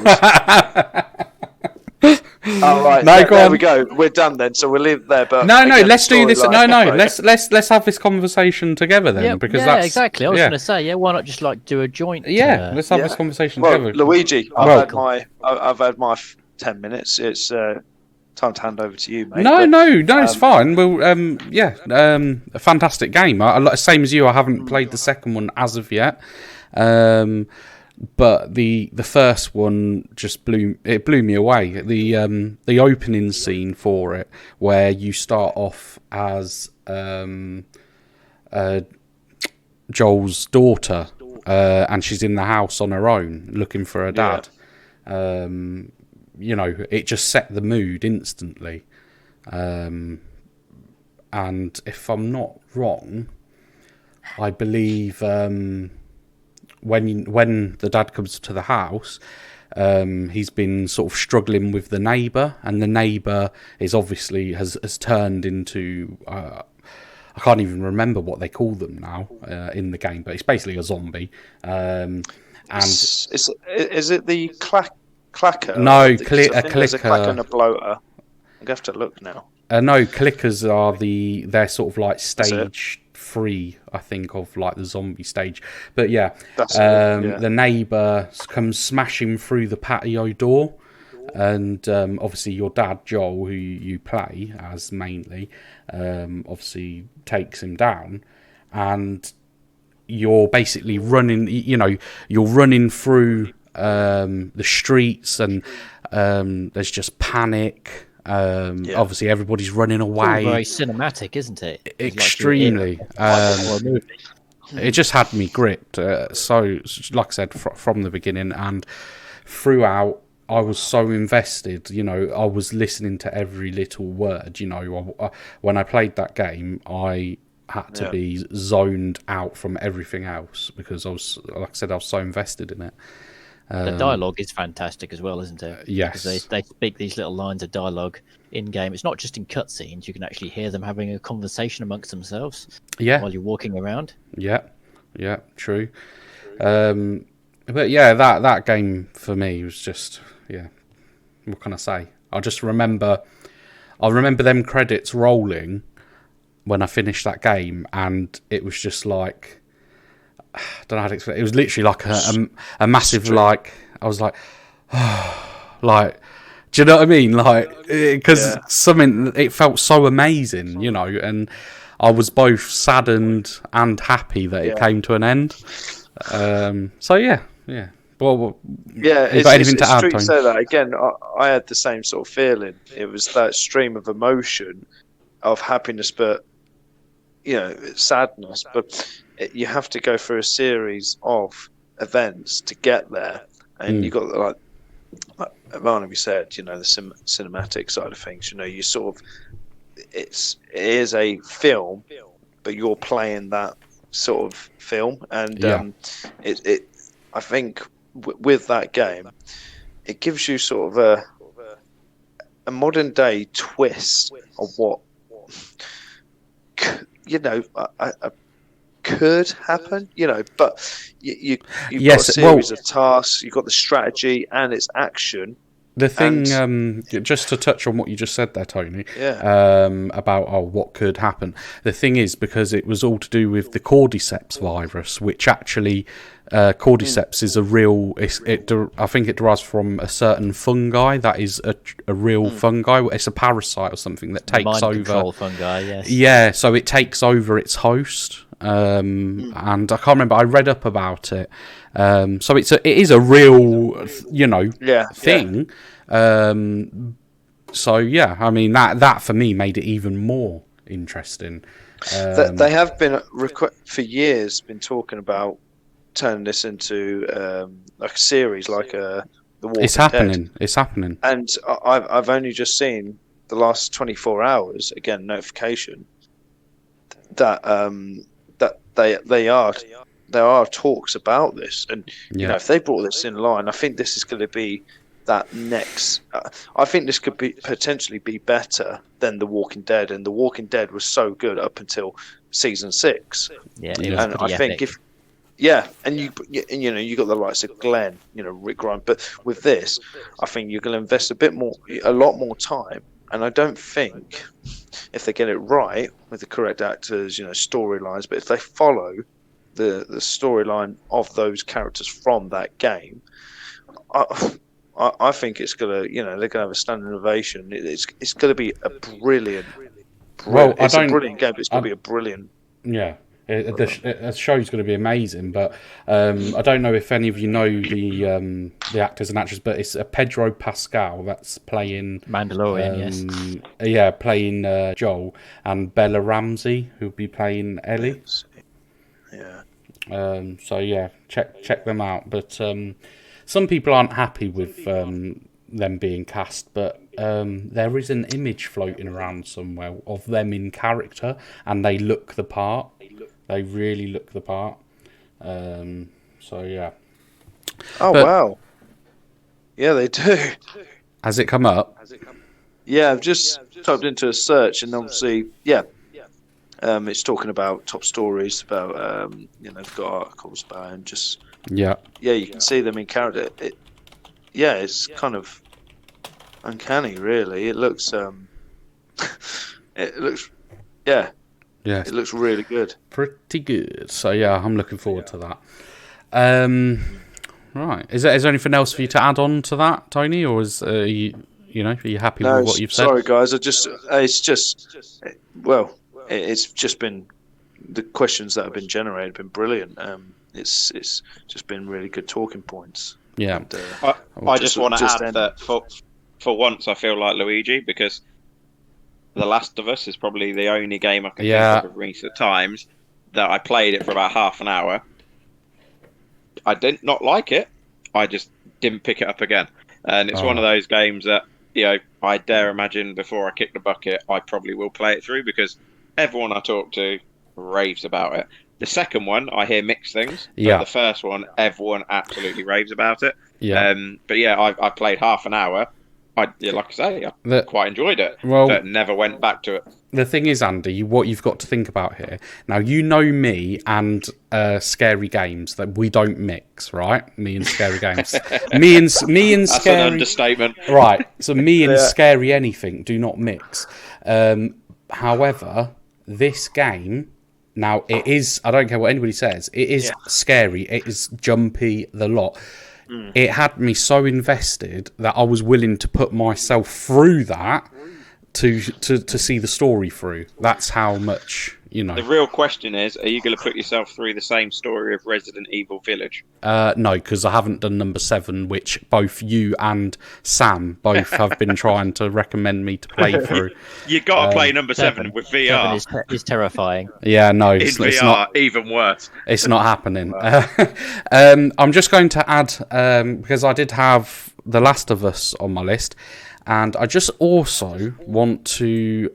Speaker 5: Oh, right.
Speaker 1: No,
Speaker 5: There we go. We're done then, so we'll leave it there. But
Speaker 1: no, let's do this. No, let's have this conversation together then, because that's
Speaker 3: exactly. I was going to say, why not just do a joint?
Speaker 1: Let's have this conversation
Speaker 5: well,
Speaker 1: together.
Speaker 5: Luigi, I've had my 10 minutes. It's time to hand over to you, mate.
Speaker 1: No, it's fine. Well, a fantastic game. Same as you, I haven't played the second one as of yet. But the first one just blew me away. The opening scene for it, where you start off as Joel's daughter, and she's in the house on her own looking for her dad. It just set the mood instantly. And if I'm not wrong, I believe when the dad comes to the house, he's been sort of struggling with the neighbour, and the neighbour is obviously has turned into I can't even remember what they call them now in the game, but it's basically a zombie. And
Speaker 5: is it the clacker?
Speaker 1: No,
Speaker 5: a
Speaker 1: clicker.
Speaker 5: There's a clacker and a bloater. I'm gonna have to look now.
Speaker 1: No, clickers are they're sort of like stage 3, I think, of like the zombie stage. But the neighbour comes smashing through the patio door, and obviously your dad Joel, who you play as mainly, obviously takes him down, and you're basically running. You're running through the streets, and there's just panic. Obviously everybody's running away.
Speaker 3: It's all very cinematic, isn't it?
Speaker 1: Extremely. It just had me gripped. So, like I said, from the beginning and throughout, I was so invested. I was listening to every little word. When I played that game, I had to be zoned out from everything else, because I was so invested in it.
Speaker 3: The dialogue is fantastic as well, isn't it?
Speaker 1: Yes.
Speaker 3: Because they speak these little lines of dialogue in-game. It's not just in cutscenes. You can actually hear them having a conversation amongst themselves while you're walking around.
Speaker 1: Yeah, true. But that game for me was just, what can I say? I remember them credits rolling when I finished that game, and it was just like, I don't know how to explain. It was literally like a massive, like, I was like, like, do you know what I mean? Like, because it felt so amazing, and I was both saddened and happy that it came to an end. So yeah. Well,
Speaker 5: it's true to say that. Again, I had the same sort of feeling. It was that stream of emotion, of happiness, but sadness. But you have to go through a series of events to get there, and you got like Barnaby said, the cinematic side of things. You sort of it is a film, but you're playing that sort of film, and I think with that game, it gives you sort of a modern day twist of what could happen, but you've got a series of tasks, you've got the strategy, and it's action,
Speaker 1: The thing, just to touch on what you just said there, Tony, about what could happen. The thing is, because it was all to do with the cordyceps virus, which actually, cordyceps is a real. I think it derives from a certain fungi that is a real fungi. It's a parasite or something that takes over. Mind
Speaker 3: control fungi, yes.
Speaker 1: Yeah, so it takes over its host. And I can't remember. I read up about it. So it is a real, thing. So yeah, I mean that for me made it even more interesting.
Speaker 5: They have been for years been talking about turning this into like a series, like The Walking Dead.
Speaker 1: It's happening.
Speaker 5: And I've only just seen the last 24 hours again notification that there are talks about this, and if they brought this in line, I think this is going to be that next. I think this could potentially be better than The Walking Dead, and The Walking Dead was so good up until season 6.
Speaker 3: Yeah,
Speaker 5: and I think and you got the likes of Glenn, Rick Grimes, but with this, I think you're going to invest a lot more time, and I don't think if they get it right with the correct actors, storylines, but if they follow the storyline of those characters from that game, I think it's gonna, they're gonna have a standing ovation. It's gonna be a brilliant. It's a brilliant game, but it's gonna be a brilliant.
Speaker 1: Yeah, the show's going to be amazing, but I don't know if any of you know the actors and actresses, but it's Pedro Pascal that's playing
Speaker 3: Mandalorian. Yes.
Speaker 1: Yeah, playing Joel, and Bella Ramsey who'll be playing Ellie.
Speaker 5: Yeah.
Speaker 1: So yeah, check them out. But some people aren't happy with them being cast, but there is an image floating around somewhere of them in character, and they look the part. They really look the part. So yeah.
Speaker 5: Oh, wow. Yeah, they do.
Speaker 1: Has it come up?
Speaker 5: Yeah, I've just typed into a search, and obviously, it's talking about top stories, about they've got articles about him. Just you can see them in character. It's kind of uncanny, really. It looks it looks really good.
Speaker 1: Pretty good. So yeah, I'm looking forward to that. Right, is there anything else for you to add on to that, Tony, or is are you happy with what you've said?
Speaker 5: Sorry, guys. It's just been the questions that have been generated have been brilliant. It's just been really good talking points.
Speaker 1: Yeah.
Speaker 5: And,
Speaker 2: I just want to add that for once I feel like Luigi, because The Last of Us is probably the only game I can think of recent times that I played it for about half an hour. I did not like it. I just didn't pick it up again. And it's one of those games that, I dare imagine before I kick the bucket, I probably will play it through, because everyone I talk to raves about it. The second one, I hear mixed things.
Speaker 1: Yeah.
Speaker 2: But the first one, everyone absolutely raves about it.
Speaker 1: Yeah.
Speaker 2: But yeah, I played half an hour. Like I say, I quite enjoyed it, but never went back to it.
Speaker 1: The thing is, Andy, what you've got to think about here. Now, you know me and scary games, that we don't mix, right? Me and scary games. me and scary...
Speaker 2: That's an understatement.
Speaker 1: Right, so me and scary anything do not mix. However, this game... Now, it is... I don't care what anybody says. It is scary. It is jumpy, the lot. It had me so invested that I was willing to put myself through that to see the story through. That's how much,
Speaker 2: The real question is, are you going to put yourself through the same story of Resident Evil Village?
Speaker 1: No, because I haven't done number 7, which both you and Sam both have been trying to recommend me to play through.
Speaker 2: You got to play number 7 with VR.
Speaker 3: 7 is terrifying.
Speaker 1: Yeah, no,
Speaker 2: it's VR, not even worse.
Speaker 1: It's not happening. I'm just going to add, because I did have The Last of Us on my list, and I just also want to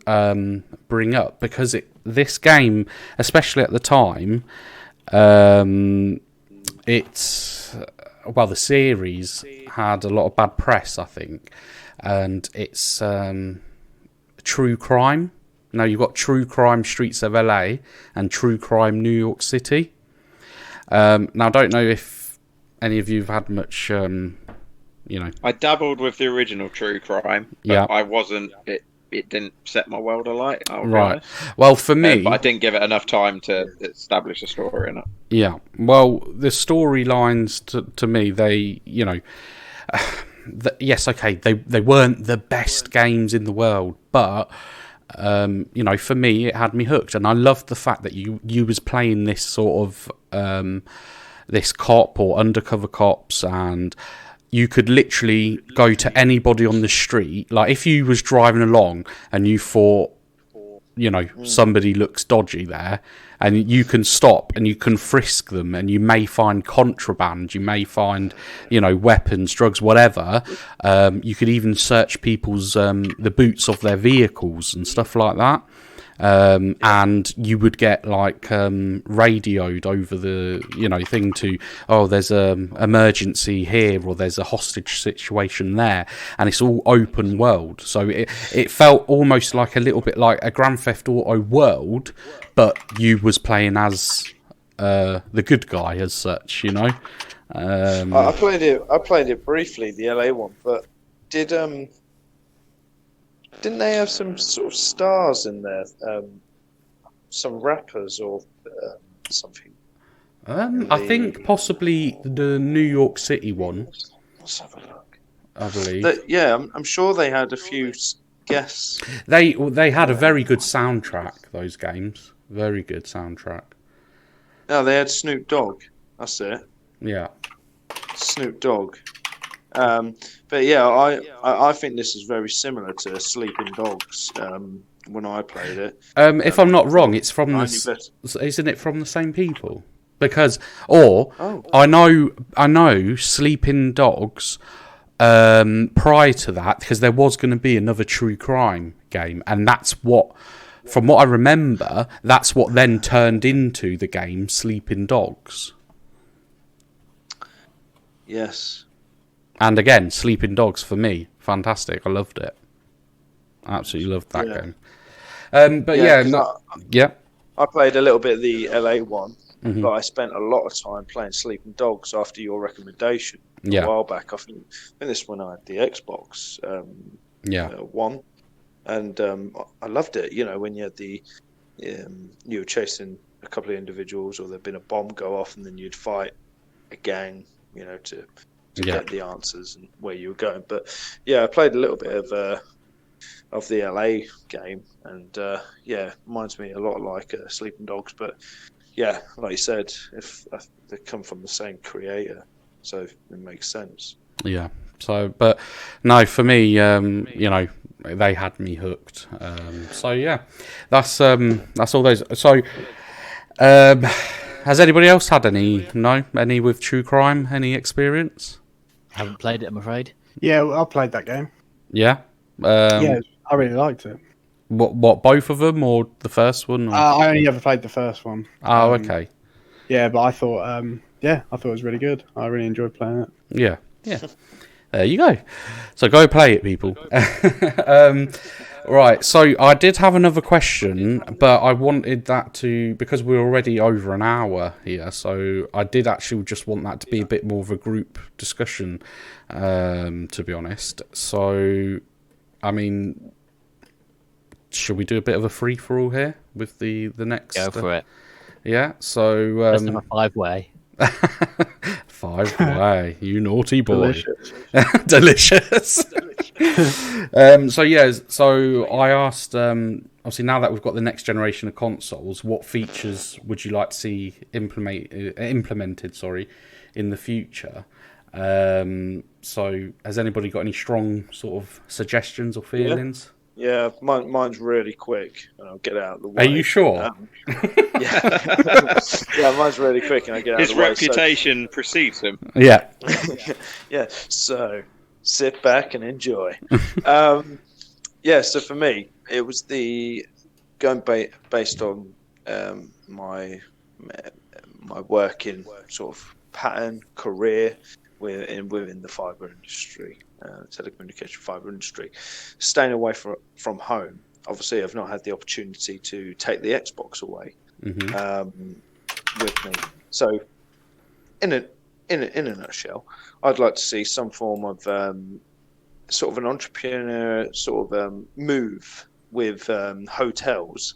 Speaker 1: bring up, because this game, especially at the time, the series had a lot of bad press, I think, and it's true crime. Now, you've got True Crime Streets of LA and True Crime New York City. Now, I don't know if any of you have had much you know.
Speaker 2: I dabbled with the original True Crime, but I wasn't. It didn't set my world alight. Right.
Speaker 1: Well, for me,
Speaker 2: but I didn't give it enough time to establish a story in it.
Speaker 1: Yeah. Well, the storylines to me, they, you know, yes, okay, they weren't the best games in the world, but you know, for me, it had me hooked, and I loved the fact that you was playing this sort of this cop or undercover cops, and you could literally go to anybody on the street. Like, if you was driving along and you thought, you know, somebody looks dodgy there, and you can stop and you can frisk them, and you may find contraband, you may find, you know, weapons, drugs, whatever. You could even search people's the boots of their vehicles and stuff like that. And you would get like radioed over the, you know, thing to, oh, there's a emergency here, or there's a hostage situation there, and it's all open world. So it felt almost like a little bit like a Grand Theft Auto world, but you was playing as the good guy as such, you know.
Speaker 5: I played it briefly, the LA one, but didn't they have some sort of stars in there? Some rappers or something?
Speaker 1: I think possibly the New York City one.
Speaker 5: Let's have a look.
Speaker 1: I believe.
Speaker 5: I'm sure they had a few guests.
Speaker 1: They had a very good soundtrack, those games. Very good soundtrack.
Speaker 5: No, they had Snoop Dogg. That's it.
Speaker 1: Yeah.
Speaker 5: Snoop Dogg. But yeah, I think this is very similar to Sleeping Dogs. When I played it,
Speaker 1: if I'm not wrong, it's from isn't it from the same people? Because I know Sleeping Dogs. Prior to that, because there was going to be another true crime game, and that's what, from what I remember, that's what then turned into the game Sleeping Dogs.
Speaker 5: Yes.
Speaker 1: And again, Sleeping Dogs for me, fantastic. I loved it. Absolutely loved that game. But
Speaker 5: I played a little bit of the LA one, but I spent a lot of time playing Sleeping Dogs after your recommendation a while back. I think this one I had the Xbox one, and I loved it. You know, when you had you were chasing a couple of individuals, or there'd been a bomb go off, and then you'd fight a gang, you know, to get the answers and where you were going. But yeah, I played a little bit of the LA game, and reminds me a lot like Sleeping Dogs. But yeah, like you said, if they come from the same creator, so it makes sense. Yeah.
Speaker 1: So, but no, for me, you know, they had me hooked. So yeah, that's all those. So, has anybody else had any with true crime? Any experience?
Speaker 3: I haven't played it, I'm afraid.
Speaker 4: Yeah, I played that game.
Speaker 1: Yeah.
Speaker 4: Yeah, I really liked it.
Speaker 1: What? Both of them, or the first one? Or?
Speaker 4: I only ever played the first one.
Speaker 1: Oh, okay.
Speaker 4: Yeah, but I thought, I thought it was really good. I really enjoyed playing it.
Speaker 1: Yeah. There you go. So go play it, people. Right. So I did have another question, but I wanted that to, because we're already over an hour here. So I did actually just want that to be a bit more of a group discussion, to be honest. So, I mean, should we do a bit of a free for all here with the next?
Speaker 3: Go for it.
Speaker 1: Yeah. So
Speaker 3: let's have a 5-way.
Speaker 1: 5-way, you naughty boy. Delicious. So I asked, obviously now that we've got the next generation of consoles, what features would you like to see implemented in the future? So has anybody got any strong sort of suggestions or feelings?
Speaker 5: Yeah, mine's really quick, and I'll get out of the way.
Speaker 1: Are you sure?
Speaker 5: Yeah, mine's really quick, and I get out of the way.
Speaker 2: His reputation precedes him.
Speaker 1: Yeah.
Speaker 5: Yeah, so sit back and enjoy. So for me, it was based on my working sort of pattern, career within the fibre industry. Telecommunication fibre industry, staying away from home. Obviously, I've not had the opportunity to take the Xbox away with me. So, in in a nutshell, I'd like to see some form of sort of an entrepreneur sort of move with hotels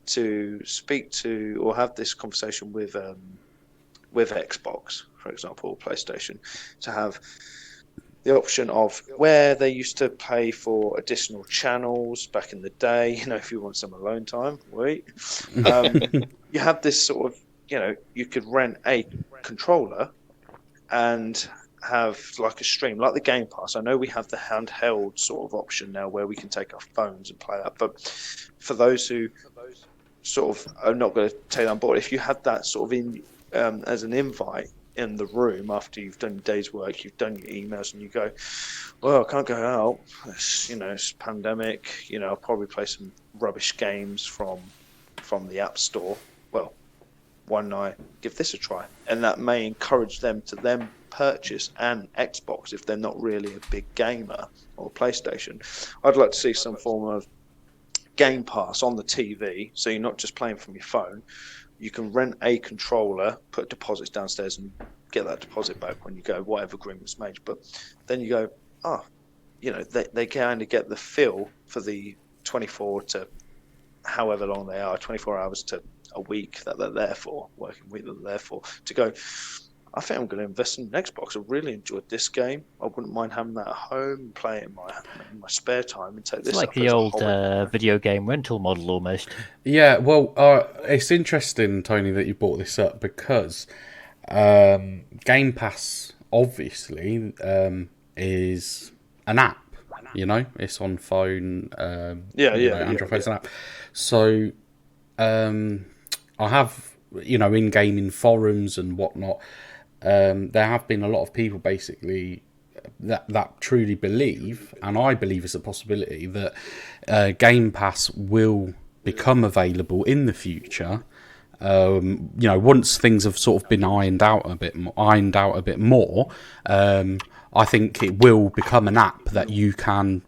Speaker 5: to speak to or have this conversation with Xbox, for example, or PlayStation, to have the option of where they used to pay for additional channels back in the day. If you want some alone time, wait. You have this sort of, you could rent a controller and have like a stream, like the Game Pass. I know we have the handheld sort of option now where we can take our phones and play that, but for those who sort of are not going to take that on board, if you had that sort of in as an invite in the room after you've done your day's work, you've done your emails, and you go, well, I can't go out, it's pandemic, I'll probably play some rubbish games from the App Store. Well, why don't I give this a try? And that may encourage them to then purchase an Xbox if they're not really a big gamer, or PlayStation. I'd like to see some form of Game Pass on the TV, so you're not just playing from your phone. You can rent a controller, put deposits downstairs, and get that deposit back when you go, whatever agreement's made. But then you go, they kind of get the feel for the 24 to however long they are, 24 hours to a week that they're there for, working week that they're there for, to go, I think I'm going to invest in an Xbox. I really enjoyed this game. I wouldn't mind having that at home and play it in my spare time and take this.
Speaker 3: It's like the old video game rental model almost.
Speaker 1: Yeah, well, it's interesting, Tony, that you brought this up because Game Pass obviously is an app. It's on phone. Android phone's an app. So I have, in gaming forums and whatnot. There have been a lot of people basically that truly believe, and I believe it's a possibility, that Game Pass will become available in the future. Once things have sort of been ironed out a bit more, I think it will become an app that you can,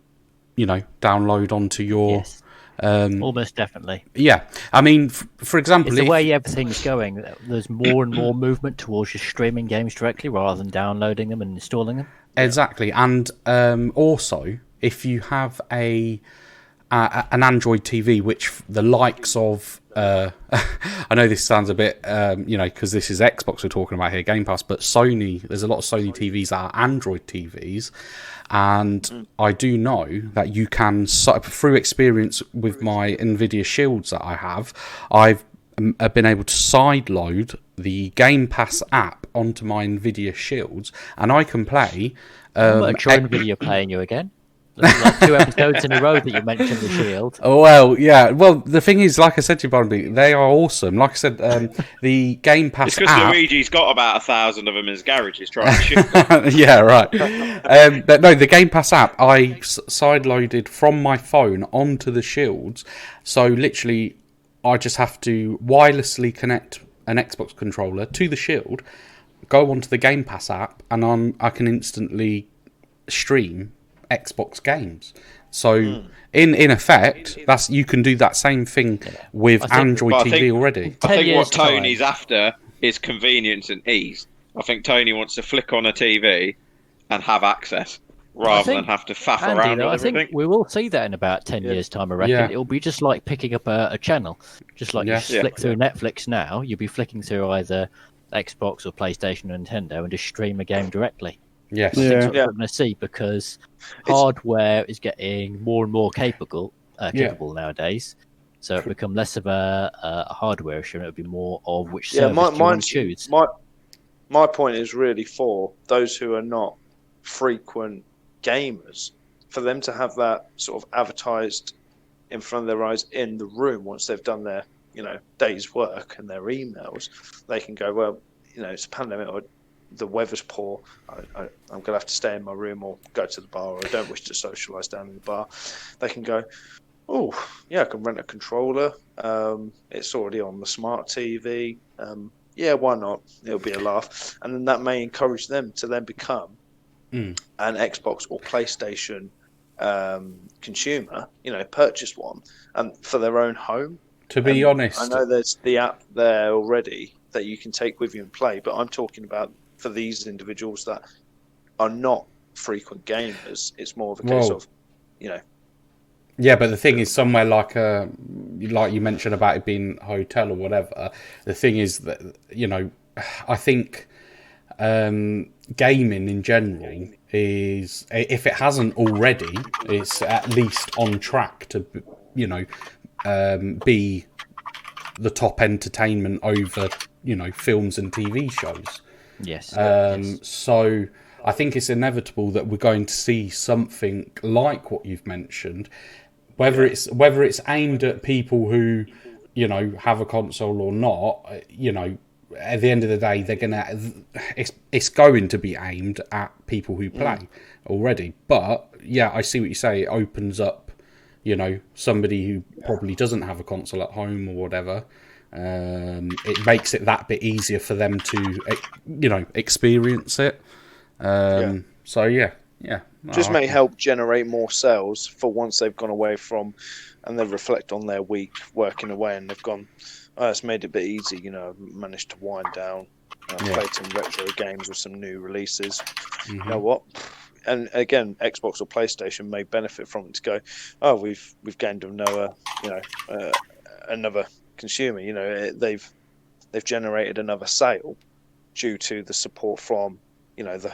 Speaker 1: download onto your.
Speaker 3: Yes. Almost definitely.
Speaker 1: Yeah, I mean, for example,
Speaker 3: it's the way everything's going. There's more and more movement towards just streaming games directly rather than downloading them and installing them.
Speaker 1: Exactly, and also if you have an Android TV, which the likes of, I know this sounds a bit, because this is Xbox we're talking about here, Game Pass, but Sony, there's a lot of Sony TVs that are Android TVs, and I do know that you can, through experience with my NVIDIA Shields that I have, I've been able to sideload the Game Pass app onto my NVIDIA Shields, and I can play...
Speaker 3: NVIDIA playing you again? Like 2 episodes in a row that you mentioned the Shield.
Speaker 1: Oh, well, yeah. Well, the thing is, like I said to you, Barnaby, they are awesome. Like I said, the Game Pass
Speaker 2: it's because
Speaker 1: app...
Speaker 2: Luigi's got about 1,000 of them in his garage. He's trying to shoot.
Speaker 1: Yeah, right. But no, the Game Pass app, I sideloaded from my phone onto the Shields. So literally, I just have to wirelessly connect an Xbox controller to the Shield, go onto the Game Pass app, and I can instantly stream Xbox games. So in effect, you can do that same thing with Android TV already.
Speaker 2: I think what Tony's after is convenience and ease. I think Tony wants to flick on a TV and have access rather than have to faff around with everything.
Speaker 3: I think we will see that in about 10 years' time, I reckon. Yeah. It'll be just like picking up a channel. Just like you flick through Netflix now, you'll be flicking through either Xbox or PlayStation or Nintendo and just stream a game directly.
Speaker 1: Yes.
Speaker 3: I think that's what we're going to see, because hardware is getting more and more capable nowadays. So it become less of a hardware issue, and it'll be more of which service you want to choose.
Speaker 5: My point is really for those who are not frequent gamers, for them to have that sort of advertised in front of their eyes in the room once they've done their day's work and their emails. They can go, well, it's a pandemic, or the weather's poor, I'm going to have to stay in my room or go to the bar, or I don't wish to socialise down in the bar. They can go, oh, yeah, I can rent a controller. It's already on the smart TV. Yeah, why not? It'll be a laugh. And then that may encourage them to then become an Xbox or PlayStation consumer, purchase one for their own home.
Speaker 1: To be honest,
Speaker 5: I know there's the app there already that you can take with you and play, but I'm talking about for these individuals that are not frequent gamers, it's more of a case of,
Speaker 1: Yeah, but the thing is, somewhere like you mentioned about it being a hotel or whatever, the thing is that, I think gaming in general is, if it hasn't already, it's at least on track to, be the top entertainment over, films and TV shows.
Speaker 3: Yes.
Speaker 1: So I think it's inevitable that we're going to see something like what you've mentioned, whether it's aimed at people who, have a console or not. At the end of the day, it's going to be aimed at people who play already. But yeah, I see what you say. It opens up, somebody who probably doesn't have a console at home or whatever. It makes it that bit easier for them to, experience it. So yeah.
Speaker 5: Just may help generate more sales for once they've gone away from, and they reflect on their week working away, and they've gone, it's made it a bit easy, managed to wind down, play some retro games with some new releases. You know what? And again, Xbox or PlayStation may benefit from it to go, oh, we've gained another, another consumer. They've generated another sale due to the support from, the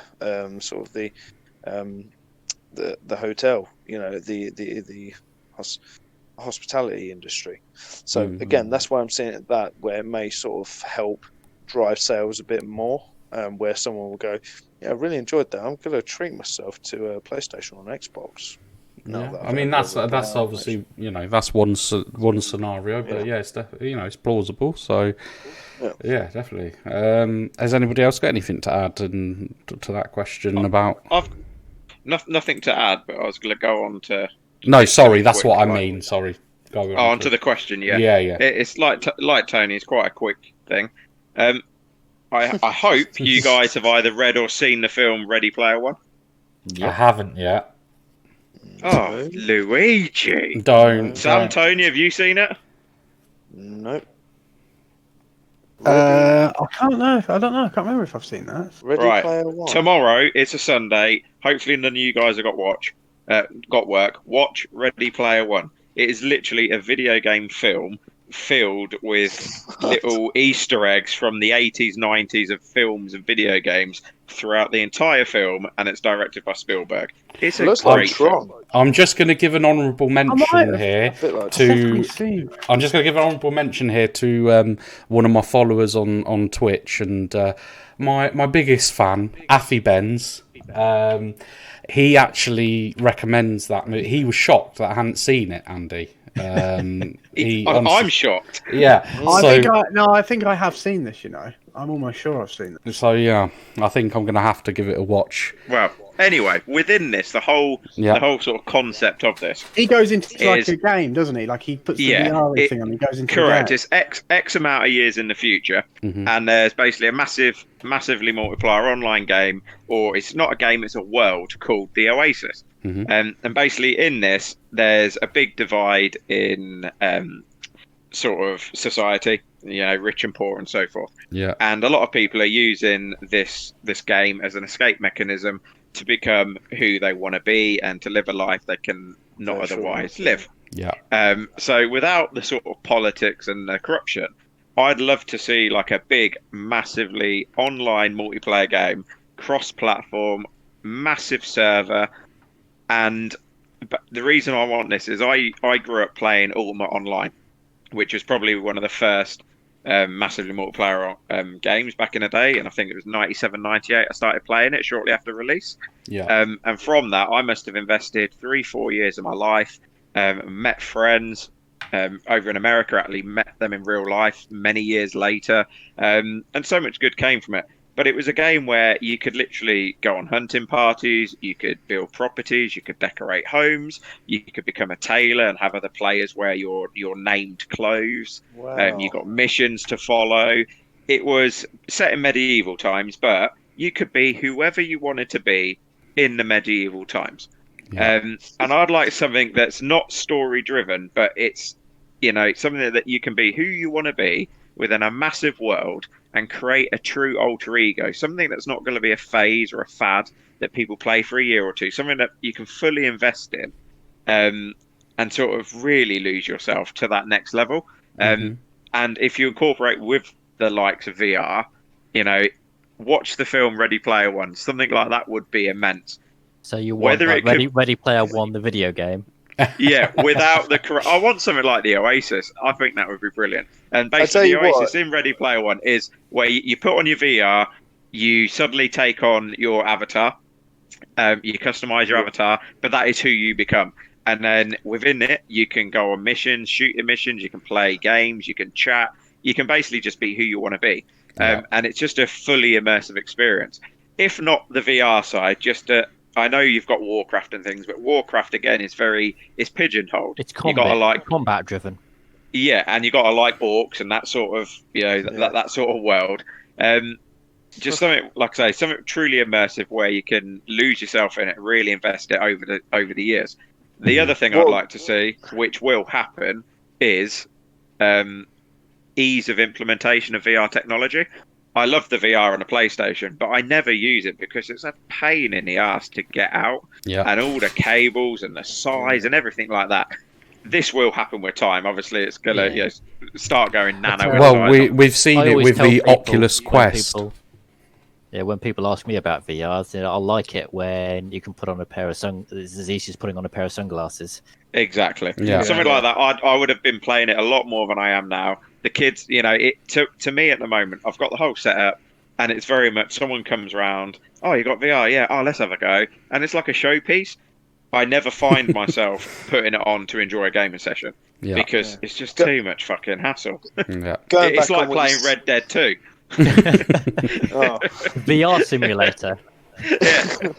Speaker 5: sort of the hotel, the hospitality industry. So again, that's why I'm saying that, where it may sort of help drive sales a bit more, where someone will go, yeah, I really enjoyed that. I'm going to treat myself to a PlayStation or an Xbox.
Speaker 1: I mean, that's obviously, that's one scenario, but it's definitely, it's plausible. So yeah, definitely. Has anybody else got anything to add to that question about?
Speaker 2: I've nothing to add, but I was going to go on to.
Speaker 1: No, sorry, that's what I mean. Sorry. Go
Speaker 2: on to the question. Yeah. It's like Tony. It's quite a quick thing. I hope you guys have either read or seen the film Ready Player One.
Speaker 1: Yep. I haven't yet.
Speaker 2: Oh, Luigi!
Speaker 1: Don't.
Speaker 2: Tony, have you seen it?
Speaker 5: Nope.
Speaker 4: I don't know. I can't remember if I've seen that.
Speaker 5: Ready Player One.
Speaker 2: Tomorrow, it's a Sunday. Hopefully, none of you guys have got work. Watch Ready Player One. It is literally a video game film filled with little Easter eggs from the 80s, 90s of films and video games throughout the entire film, and it's directed by Spielberg. It's a great film.
Speaker 1: I'm just going to give an honourable mention here to one of my followers on Twitch, and my biggest fan, Affy Benz. He actually recommends that movie. He was shocked that I hadn't seen it, Andy.
Speaker 2: I'm shocked.
Speaker 1: Yeah.
Speaker 4: I think I have seen this, I'm almost sure I've seen it.
Speaker 1: So yeah, I think I'm going to have to give it a watch.
Speaker 2: Well, anyway, within this, the whole sort of concept of this,
Speaker 4: he goes into like a game, doesn't he? Like he puts the VR thing on. He goes into
Speaker 2: correct. It's X amount of years in the future, and there's basically a massively multiplayer online game, or it's not a game, it's a world called the Oasis. And basically in this, there's a big divide in sort of society, rich and poor and so forth.
Speaker 1: Yeah.
Speaker 2: And a lot of people are using this game as an escape mechanism to become who they want to be and to live a life they can not otherwise live.
Speaker 1: Yeah.
Speaker 2: So without the sort of politics and the corruption, I'd love to see like a big, massively online multiplayer game, cross-platform, massive server. But the reason I want this is I grew up playing Ultima Online, which was probably one of the first massively multiplayer games back in the day, and I think it was 97, 98 I started playing it shortly after release.
Speaker 1: Yeah.
Speaker 2: And from that, I must have invested 3-4 years of my life, met friends over in America, actually met them in real life many years later, and so much good came from it. But it was a game where you could literally go on hunting parties, you could build properties, you could decorate homes, you could become a tailor and have other players wear your named clothes.
Speaker 5: Wow.
Speaker 2: You got missions to follow. It was set in medieval times, but you could be whoever you wanted to be in the medieval times. Yeah. And I'd like something that's not story driven, but it's something that you can be who you want to be, within a massive world and create a true alter ego, something that's not going to be a phase or a fad that people play for a year or two, something that you can fully invest in, and sort of really lose yourself to that next level. And if you incorporate with the likes of VR, watch the film Ready Player One. Something like that would be immense.
Speaker 3: So you want Ready Player One, the video game?
Speaker 2: Yeah, without I want something like the Oasis. I think that would be brilliant. And basically, the Oasis in Ready Player One is where you put on your VR, you suddenly take on your avatar, you customize your avatar, but that is who you become. And then within it, you can go on missions, shooting missions, you can play games, you can chat, you can basically just be who you want to be. And it's just a fully immersive experience. If not the VR side, I know you've got Warcraft and things, but Warcraft again is it's pigeonholed.
Speaker 3: It's combat driven.
Speaker 2: Yeah, and you got to like orcs and that sort of that sort of world. Just something like I say, something truly immersive where you can lose yourself in it, really invest it over the years. The other thing I'd like to see, which will happen, is ease of implementation of VR technology. I love the VR on the PlayStation, but I never use it because it's a pain in the ass to get out, and all the cables and the size and everything like that. This will happen with time. Obviously, it's gonna start going nano.
Speaker 1: Well, we've seen it with the Oculus Quest.
Speaker 3: When people ask me about VR, I like it when you can put on a pair of it's as easy as putting on a pair of sunglasses.
Speaker 2: Exactly. Yeah. Something like that. I would have been playing it a lot more than I am now. The kids, to me at the moment, I've got the whole setup, and it's very much someone comes around. Oh, you got VR? Yeah. Oh, let's have a go. And it's like a showpiece. I never find myself putting it on to enjoy a gaming session because it's just too much fucking hassle.
Speaker 1: Yeah.
Speaker 2: It's like playing Red Dead 2.
Speaker 3: VR simulator.
Speaker 2: Yeah.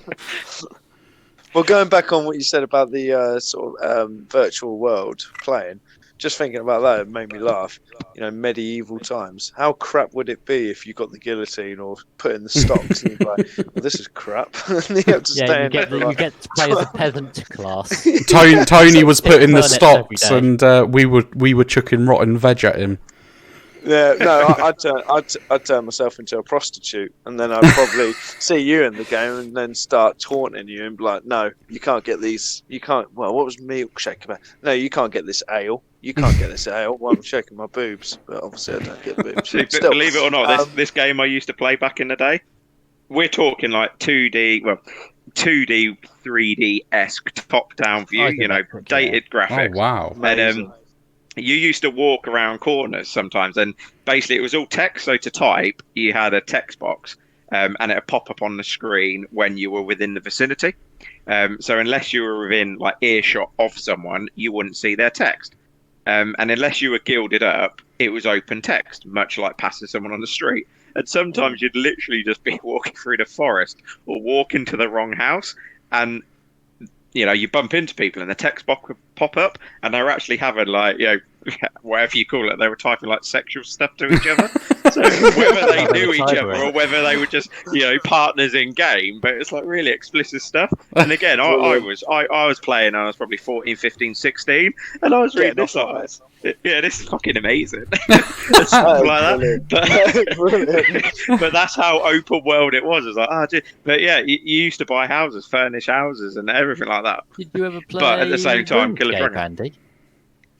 Speaker 5: Well, going back on what you said about the virtual world playing, just thinking about that, it made me laugh. Medieval times. How crap would it be if you got the guillotine or put in the stocks and you'd be like, well, this is crap. And you have to stay
Speaker 3: you get to play as a peasant class.
Speaker 1: Tony was putting the stocks, and we were chucking rotten veg at him.
Speaker 5: Yeah, no, I'd turn myself into a prostitute, and then I'd probably see you in the game and then start taunting you and be like, no, you can't get these, you can't, well, what was milkshake about? No, you can't get this ale. You can't get this ale. Well, I'm shaking my boobs, but obviously I don't get boobs.
Speaker 2: Still, believe it or not, this game I used to play back in the day, we're talking like 2D, 3D-esque top-down view, dated graphics.
Speaker 1: Oh, wow.
Speaker 2: And you used to walk around corners sometimes, and basically it was all text. So to type, you had a text box, and it would pop up on the screen when you were within the vicinity. So unless you were within like earshot of someone, you wouldn't see their text. And unless you were gilded up, it was open text, much like passing someone on the street. And sometimes you'd literally just be walking through the forest or walk into the wrong house, and you bump into people and the text box would pop up, and they were actually having whatever you call it, they were typing like sexual stuff to each other. So whether they knew each other or whether they were just partners in game, but it's like really explicit stuff. And again, I was playing, I was probably 14, 15, 16, and I was reading this like, this is fucking amazing. Stuff like that. But that's how open world it was. It's like, but you used to buy houses, furnish houses, and everything like that.
Speaker 3: Did you ever play?
Speaker 2: But at the same time, kill a dragon.
Speaker 3: Andy?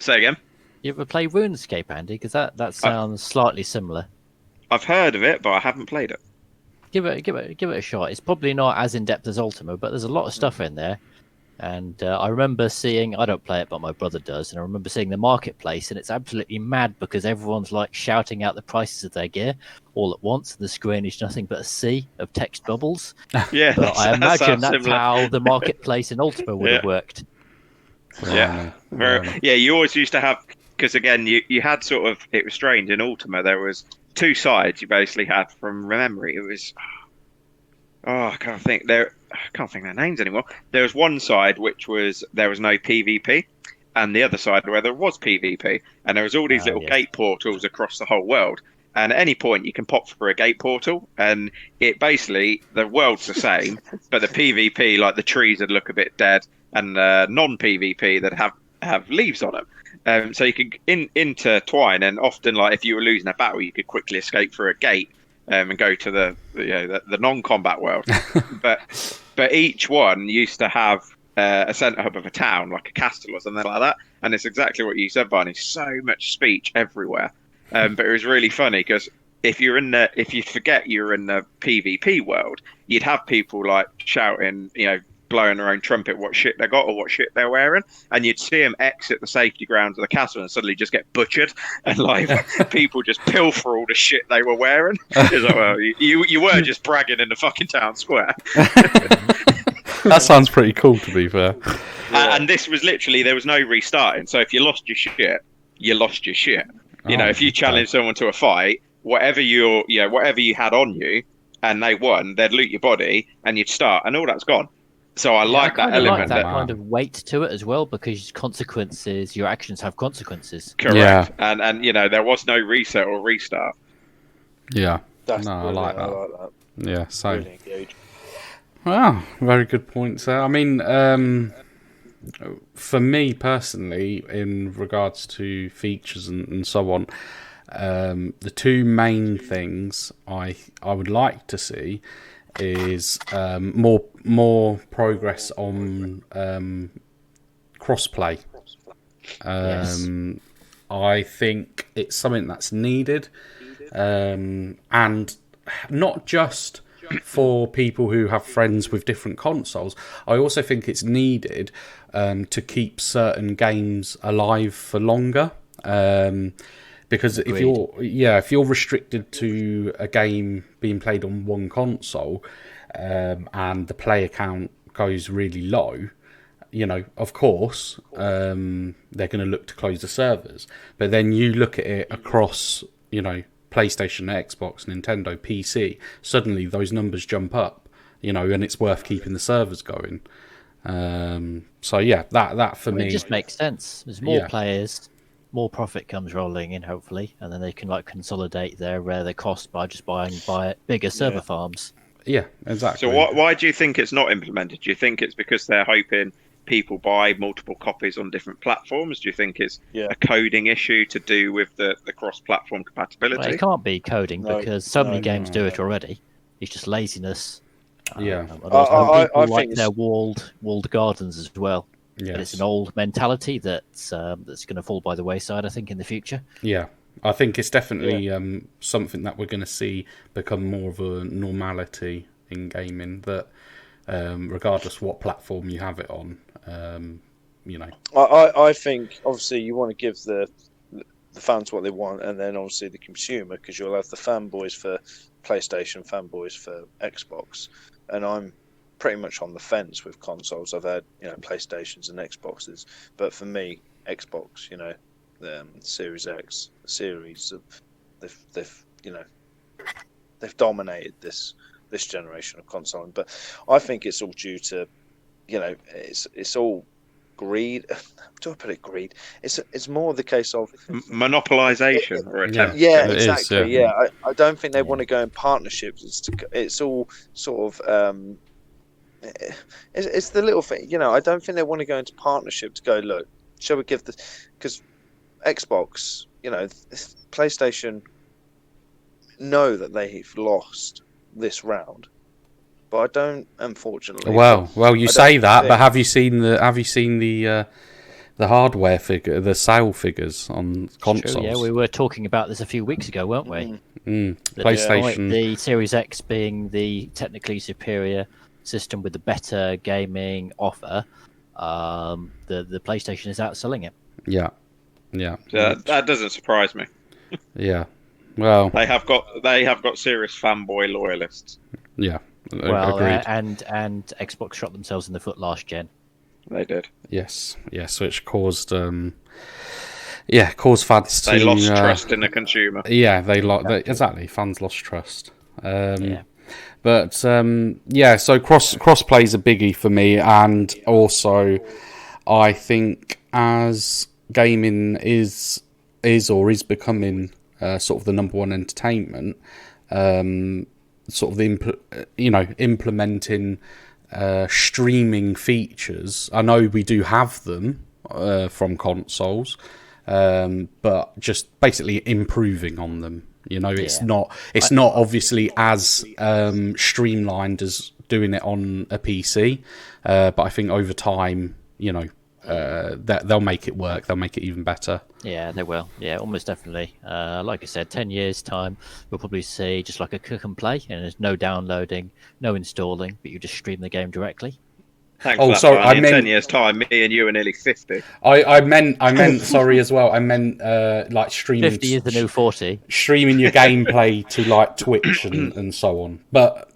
Speaker 2: Say again.
Speaker 3: You ever play RuneScape, Andy? Because that sounds slightly similar.
Speaker 2: I've heard of it, but I haven't played it.
Speaker 3: Give it a shot. It's probably not as in depth as Ultima, but there's a lot of stuff in there. And I remember seeing, I don't play it, but my brother does, and I remember seeing the marketplace, and it's absolutely mad because everyone's like shouting out the prices of their gear all at once, and the screen is nothing but a sea of text bubbles.
Speaker 2: Yeah,
Speaker 3: but I imagine that's how the marketplace in Ultima would have worked.
Speaker 2: Yeah, you always used to have, because again, you had sort of, it was strange in Ultima, there was two sides you basically had from memory. It was, I can't think their names anymore. There was one side which was, there was no PvP, and the other side where there was PvP, and there was all these little gate portals across the whole world. And at any point you can pop through a gate portal, and it basically, the world's the same, but the PvP, like the trees would look a bit dead, and non-PvP that have have leaves on them, so you could intertwine. And often, like if you were losing a battle, you could quickly escape through a gate and go to the non-combat world. but each one used to have a centre hub of a town, like a castle or something like that. And it's exactly what you said, Barney. So much speech everywhere. But it was really funny because if you forget you're in the PvP world, you'd have people like shouting, blowing their own trumpet what shit they got or what shit they're wearing, and you'd see them exit the safety grounds of the castle and suddenly just get butchered, and like people just pilfer all the shit they were wearing. It's like, well, you were just bragging in the fucking town square.
Speaker 1: That sounds pretty cool, to be fair.
Speaker 2: And this was literally, there was no restarting, so if you lost your shit, you lost your shit. If you challenge someone to a fight, whatever you had on you, and they won, they'd loot your body, and you'd start, and all that's gone. So I like that element.
Speaker 3: Like that kind of weight to it as well, because your actions have consequences.
Speaker 2: Correct. Yeah. And there was no reset or restart.
Speaker 1: Yeah. I like that. Yeah, so. Really wow, very good points there. I mean, for me personally, in regards to features and so on, the two main things I would like to see is more progress on crossplay.
Speaker 3: Yes.
Speaker 1: I think it's something that's needed, and not just for people who have friends with different consoles. I also think it's needed to keep certain games alive for longer. Because if you're restricted to a game being played on one console, and the player count goes really low, of course, they're going to look to close the servers. But then you look at it across, PlayStation, Xbox, Nintendo, PC, suddenly those numbers jump up, and it's worth keeping the servers going. So yeah, that for me,
Speaker 3: it just makes sense. There's more players, more profit comes rolling in, hopefully, and then they can consolidate their cost by just buying bigger server farms.
Speaker 1: Yeah, exactly.
Speaker 2: So why do you think it's not implemented? Do you think it's because they're hoping people buy multiple copies on different platforms? Do you think it's a coding issue to do with the cross-platform compatibility?
Speaker 3: Well, it can't be coding because so many games do it already. It's just laziness.
Speaker 1: Yeah,
Speaker 3: I think their walled gardens as well.
Speaker 1: Yes.
Speaker 3: It's an old mentality that's going to fall by the wayside, I think, in the future.
Speaker 1: Yeah, I think it's definitely something that we're going to see become more of a normality in gaming, that regardless what platform you have it on,
Speaker 5: I think, obviously, you want to give the fans what they want, and then obviously the consumer, because you'll have the fanboys for PlayStation, fanboys for Xbox, and I'm pretty much on the fence with consoles. I've had PlayStations and Xboxes, but for me, Xbox, the Series X, the Series, they've dominated this generation of console. But I think it's all due to it's all greed. Do I put it greed? It's more the case of
Speaker 2: monopolization or attempt.
Speaker 5: Yeah, exactly. Yeah, I don't think they want to go in partnerships. It's all sort of. It's the little thing, I don't think they want to go into partnership to go, look, shall we give because Xbox, PlayStation know that they've lost this round, but I don't, unfortunately.
Speaker 1: Well, you say that, but have you seen the hardware figure, the sale figures on consoles?
Speaker 3: True, yeah, we were talking about this a few weeks ago, weren't we?
Speaker 1: PlayStation,
Speaker 3: the Series X being the technically superior system with the better gaming offer, the PlayStation is outselling it.
Speaker 1: Yeah.
Speaker 2: That doesn't surprise me.
Speaker 1: Yeah, well,
Speaker 2: they have got serious fanboy loyalists.
Speaker 1: Yeah,
Speaker 3: well,
Speaker 1: agreed.
Speaker 3: And Xbox shot themselves in the foot last gen.
Speaker 2: They did.
Speaker 1: Yes, which caused caused fans to...
Speaker 2: They lost trust in the consumer.
Speaker 1: Yeah, exactly. Fans lost trust. But so cross-play is a biggie for me, and also I think as gaming is becoming sort of the number one entertainment, sort of implementing streaming features. I know we do have them from consoles, but just basically improving on them. You know, it's not obviously as streamlined as doing it on a PC, but I think over time, you know, that they'll make it work. They'll make it even better.
Speaker 3: Yeah, they will. Yeah, almost definitely. Like I said, 10 years time, we'll probably see just like a cook and play, and there's no downloading, no installing, but you just stream the game directly.
Speaker 2: Thanks sorry, I meant 10 years time. Me and you are nearly 50.
Speaker 1: I meant sorry as well. I meant like streaming.
Speaker 3: 50 is the new 40.
Speaker 1: Streaming your gameplay to like Twitch and so on. But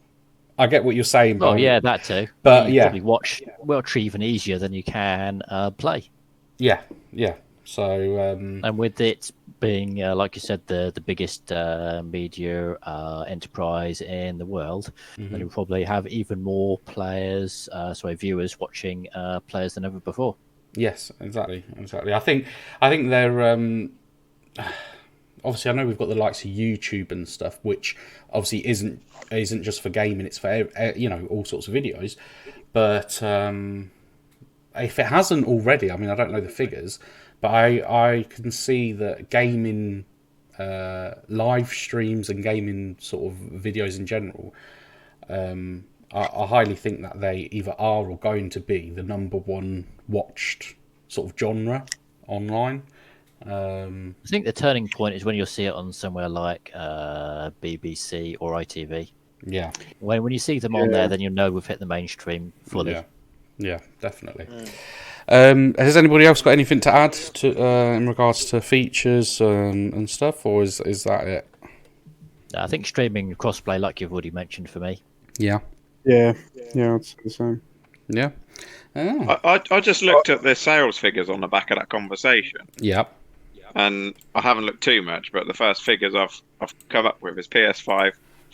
Speaker 1: I get what you're saying.
Speaker 3: Oh yeah, that too.
Speaker 1: But
Speaker 3: you probably watch even easier than you can play.
Speaker 1: Yeah. So
Speaker 3: and with it being like you said, the biggest media enterprise in the world, then you'll probably have even more viewers watching players than ever before.
Speaker 1: Yes, exactly. I think they're obviously, I know we've got the likes of YouTube and stuff, which obviously isn't just for gaming; it's for all sorts of videos. But if it hasn't already, I mean, I don't know the figures, but I can see that gaming live streams and gaming sort of videos in general, I highly think that they either are or going to be the number one watched sort of genre online.
Speaker 3: I think the turning point is when you'll see it on somewhere like BBC or ITV.
Speaker 1: Yeah.
Speaker 3: When you see them on there, then you'll know we've hit the mainstream fully.
Speaker 1: Yeah, definitely. Has anybody else got anything to add to in regards to features and stuff, or is that it?
Speaker 3: I think streaming crossplay, like you've already mentioned, for me.
Speaker 1: Yeah.
Speaker 4: I'd say the same.
Speaker 1: Yeah.
Speaker 2: I just looked at the sales figures on the back of that conversation.
Speaker 1: Yeah.
Speaker 2: And I haven't looked too much, but the first figures I've come up with is PS5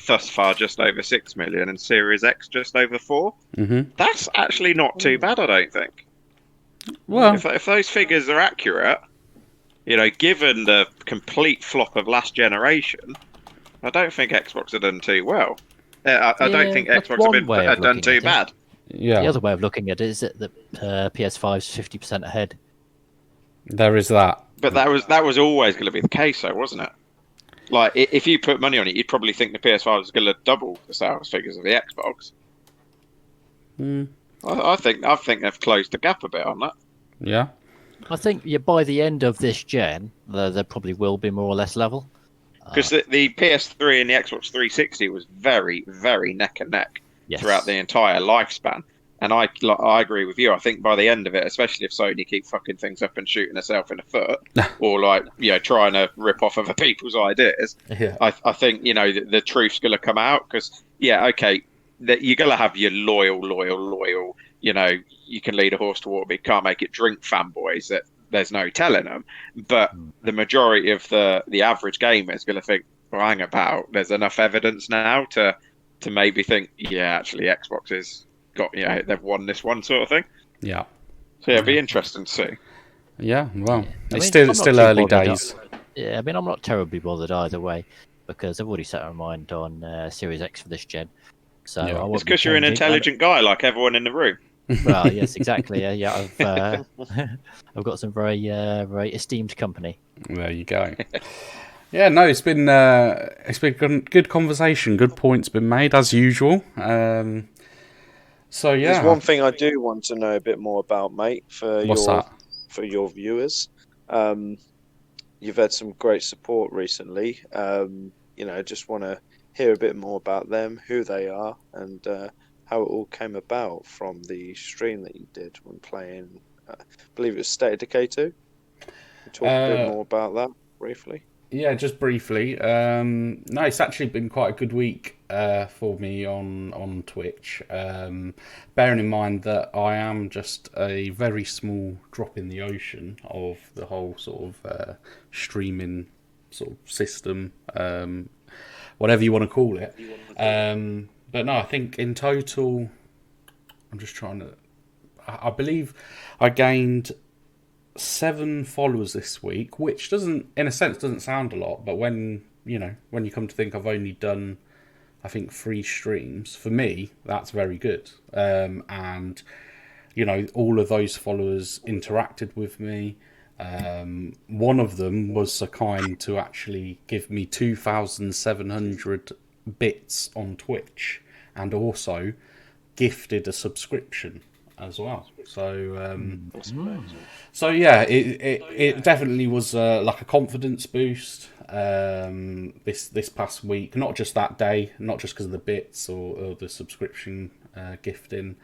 Speaker 2: thus far just over 6 million and Series X just over 4.
Speaker 1: Mm-hmm.
Speaker 2: That's actually not too bad, I don't think.
Speaker 1: Well,
Speaker 2: if those figures are accurate, you know, given the complete flop of last generation, I don't think Xbox have done too well. I don't think Xbox have done too bad.
Speaker 1: Yeah.
Speaker 3: The other way of looking at it is that the PS5 is 50% ahead.
Speaker 1: There is that.
Speaker 2: But that was always going to be the case, though, wasn't it? Like, if you put money on it, you'd probably think the PS5 was going to double the sales figures of the Xbox. I think they've closed the gap a bit on that.
Speaker 1: Yeah.
Speaker 3: I think by the end of this gen, there probably will be more or less level.
Speaker 2: Because the PS3 and the Xbox 360 was very, very neck and neck throughout the entire lifespan. And I agree with you. I think by the end of it, especially if Sony keep fucking things up and shooting herself in the foot, or trying to rip off other people's ideas, I think the truth's gonna come out. Because you're gonna have your loyal. You can lead a horse to water, but you can't make it drink fanboys. That there's no telling them. But the majority of the average gamer is gonna think, well, hang about. There's enough evidence now to maybe think, actually, Xbox is. They've won this one sort of thing.
Speaker 1: Yeah.
Speaker 2: So it'll be interesting to see.
Speaker 1: Yeah, well, it's still early days.
Speaker 3: Yeah, I mean, I'm not terribly bothered either way because I've already set my mind on Series X for this gen. So
Speaker 2: it's because you're an intelligent guy, like everyone in the room.
Speaker 3: Well, yes, exactly. Yeah. I've got some very esteemed company.
Speaker 1: There you go. Yeah, no, it's been good conversation. Good points been made as usual. So
Speaker 5: there's one thing I do want to know a bit more about, mate. For your viewers, you've had some great support recently. Just want to hear a bit more about them, who they are, and how it all came about from the stream that you did when playing. I believe it was State of Decay 2. Talk a bit more about that briefly.
Speaker 1: Yeah, just briefly. No, it's actually been quite a good week for me on Twitch. Bearing in mind that I am just a very small drop in the ocean of the whole sort of streaming sort of system, whatever you want to call it. But no, I think in total, I'm just trying to. I believe I gained 7 followers this week, which doesn't sound a lot, but when you come to think, I've only done, I think, 3 streams. For me, that's very good. And all of those followers interacted with me. One of them was so kind to actually give me 2,700 bits on Twitch, and also gifted a subscription as well. So yeah, it definitely was like a confidence boost this past week. Not just that day, not just because of the bits or the subscription gifting,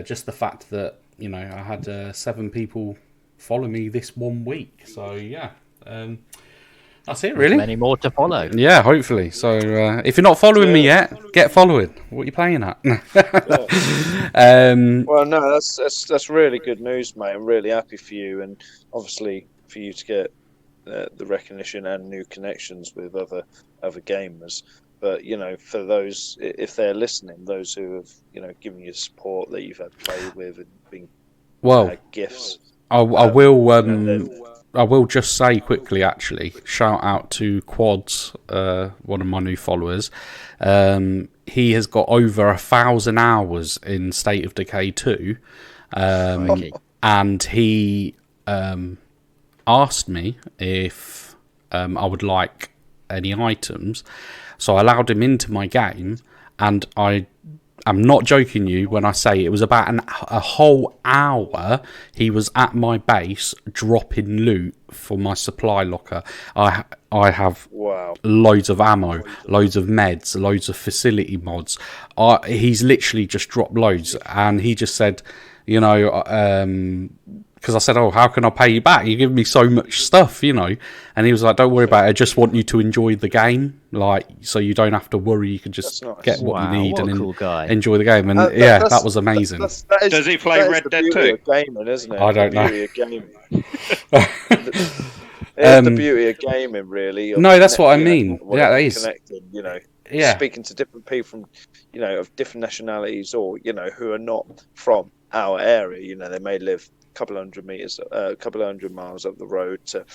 Speaker 1: just the fact that I had 7 people follow me this 1 week. So yeah, that's it really.
Speaker 3: Many more to follow.
Speaker 1: Yeah, hopefully. So if you're not following me yet, get following. What are you playing at?
Speaker 5: Well, no, that's really good news, mate. I'm really happy for you, and obviously for you to get the recognition and new connections with other gamers. But for those, if they're listening, those who have given you support that you've had play with and been gifts.
Speaker 1: I will just say quickly, actually, shout out to Quads, one of my new followers. He has got over 1,000 hours in State of Decay 2, and he asked me if I would like any items. So I allowed him into my game, and I'm not joking you when I say it was about a whole hour he was at my base dropping loot for my supply locker. I have loads of ammo, loads of meds, loads of facility mods. He's literally just dropped loads, and he just said, because I said, how can I pay you back? You give me so much stuff, And he was like, don't worry about it. I just want you to enjoy the game. So you don't have to worry. You can just get what you need and enjoy the game. And that was amazing.
Speaker 2: Does he play Red Dead 2?
Speaker 5: Gaming, isn't it?
Speaker 1: I don't know.
Speaker 5: It's the beauty of gaming, really.
Speaker 1: No, that's what I mean. Yeah, that is.
Speaker 5: Connecting, speaking to different people from, of different nationalities or, who are not from our area. They may live a couple of hundred miles up the road to,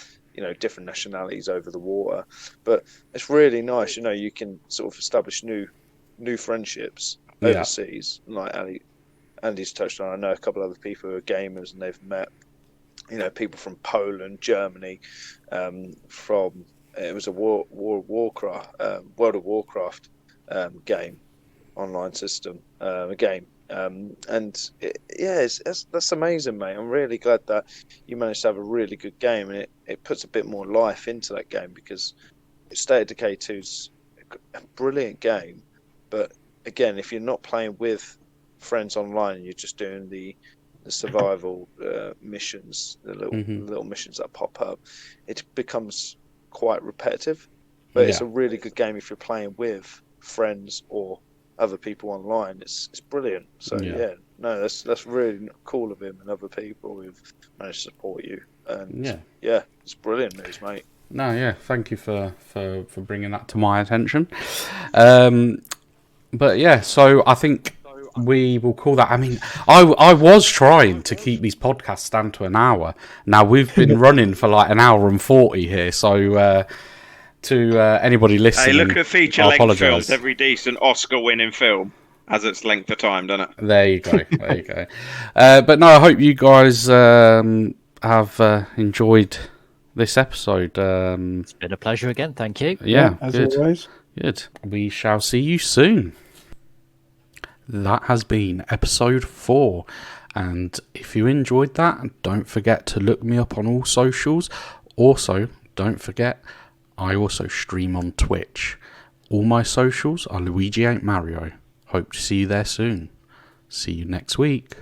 Speaker 5: different nationalities over the water. But it's really nice, you can sort of establish new friendships overseas. Like Andy's touched on, I know a couple of other people who are gamers and they've met, people from Poland, Germany, from it was a World of Warcraft game, online system, game. That's amazing, mate. I'm really glad that you managed to have a really good game, and it puts a bit more life into that game, because State of Decay 2's a brilliant game. But again, if you're not playing with friends online and you're just doing the survival missions, the little missions that pop up, it becomes quite repetitive. But it's a really good game if you're playing with friends or other people online. It's brilliant. So that's really cool of him and other people who've managed to support you. And it's brilliant news, mate.
Speaker 1: No, yeah, thank you for bringing that to my attention. But yeah, so I think we will call that. I mean, I was trying to keep these podcasts down to an hour. Now we've been running for like an hour and 40 here, so to anybody listening,
Speaker 2: hey, look at feature-length films. Every decent Oscar-winning film has its length of time, doesn't it?
Speaker 1: There you go. But no, I hope you guys have enjoyed this episode.
Speaker 3: It's been a pleasure again. Thank you.
Speaker 1: Yeah,
Speaker 4: as
Speaker 1: good.
Speaker 4: Always.
Speaker 1: Good. We shall see you soon. That has been episode 4. And if you enjoyed that, don't forget to look me up on all socials. Also, don't forget, I also stream on Twitch. All my socials are Luigi Ain't Mario. Hope to see you there soon. See you next week.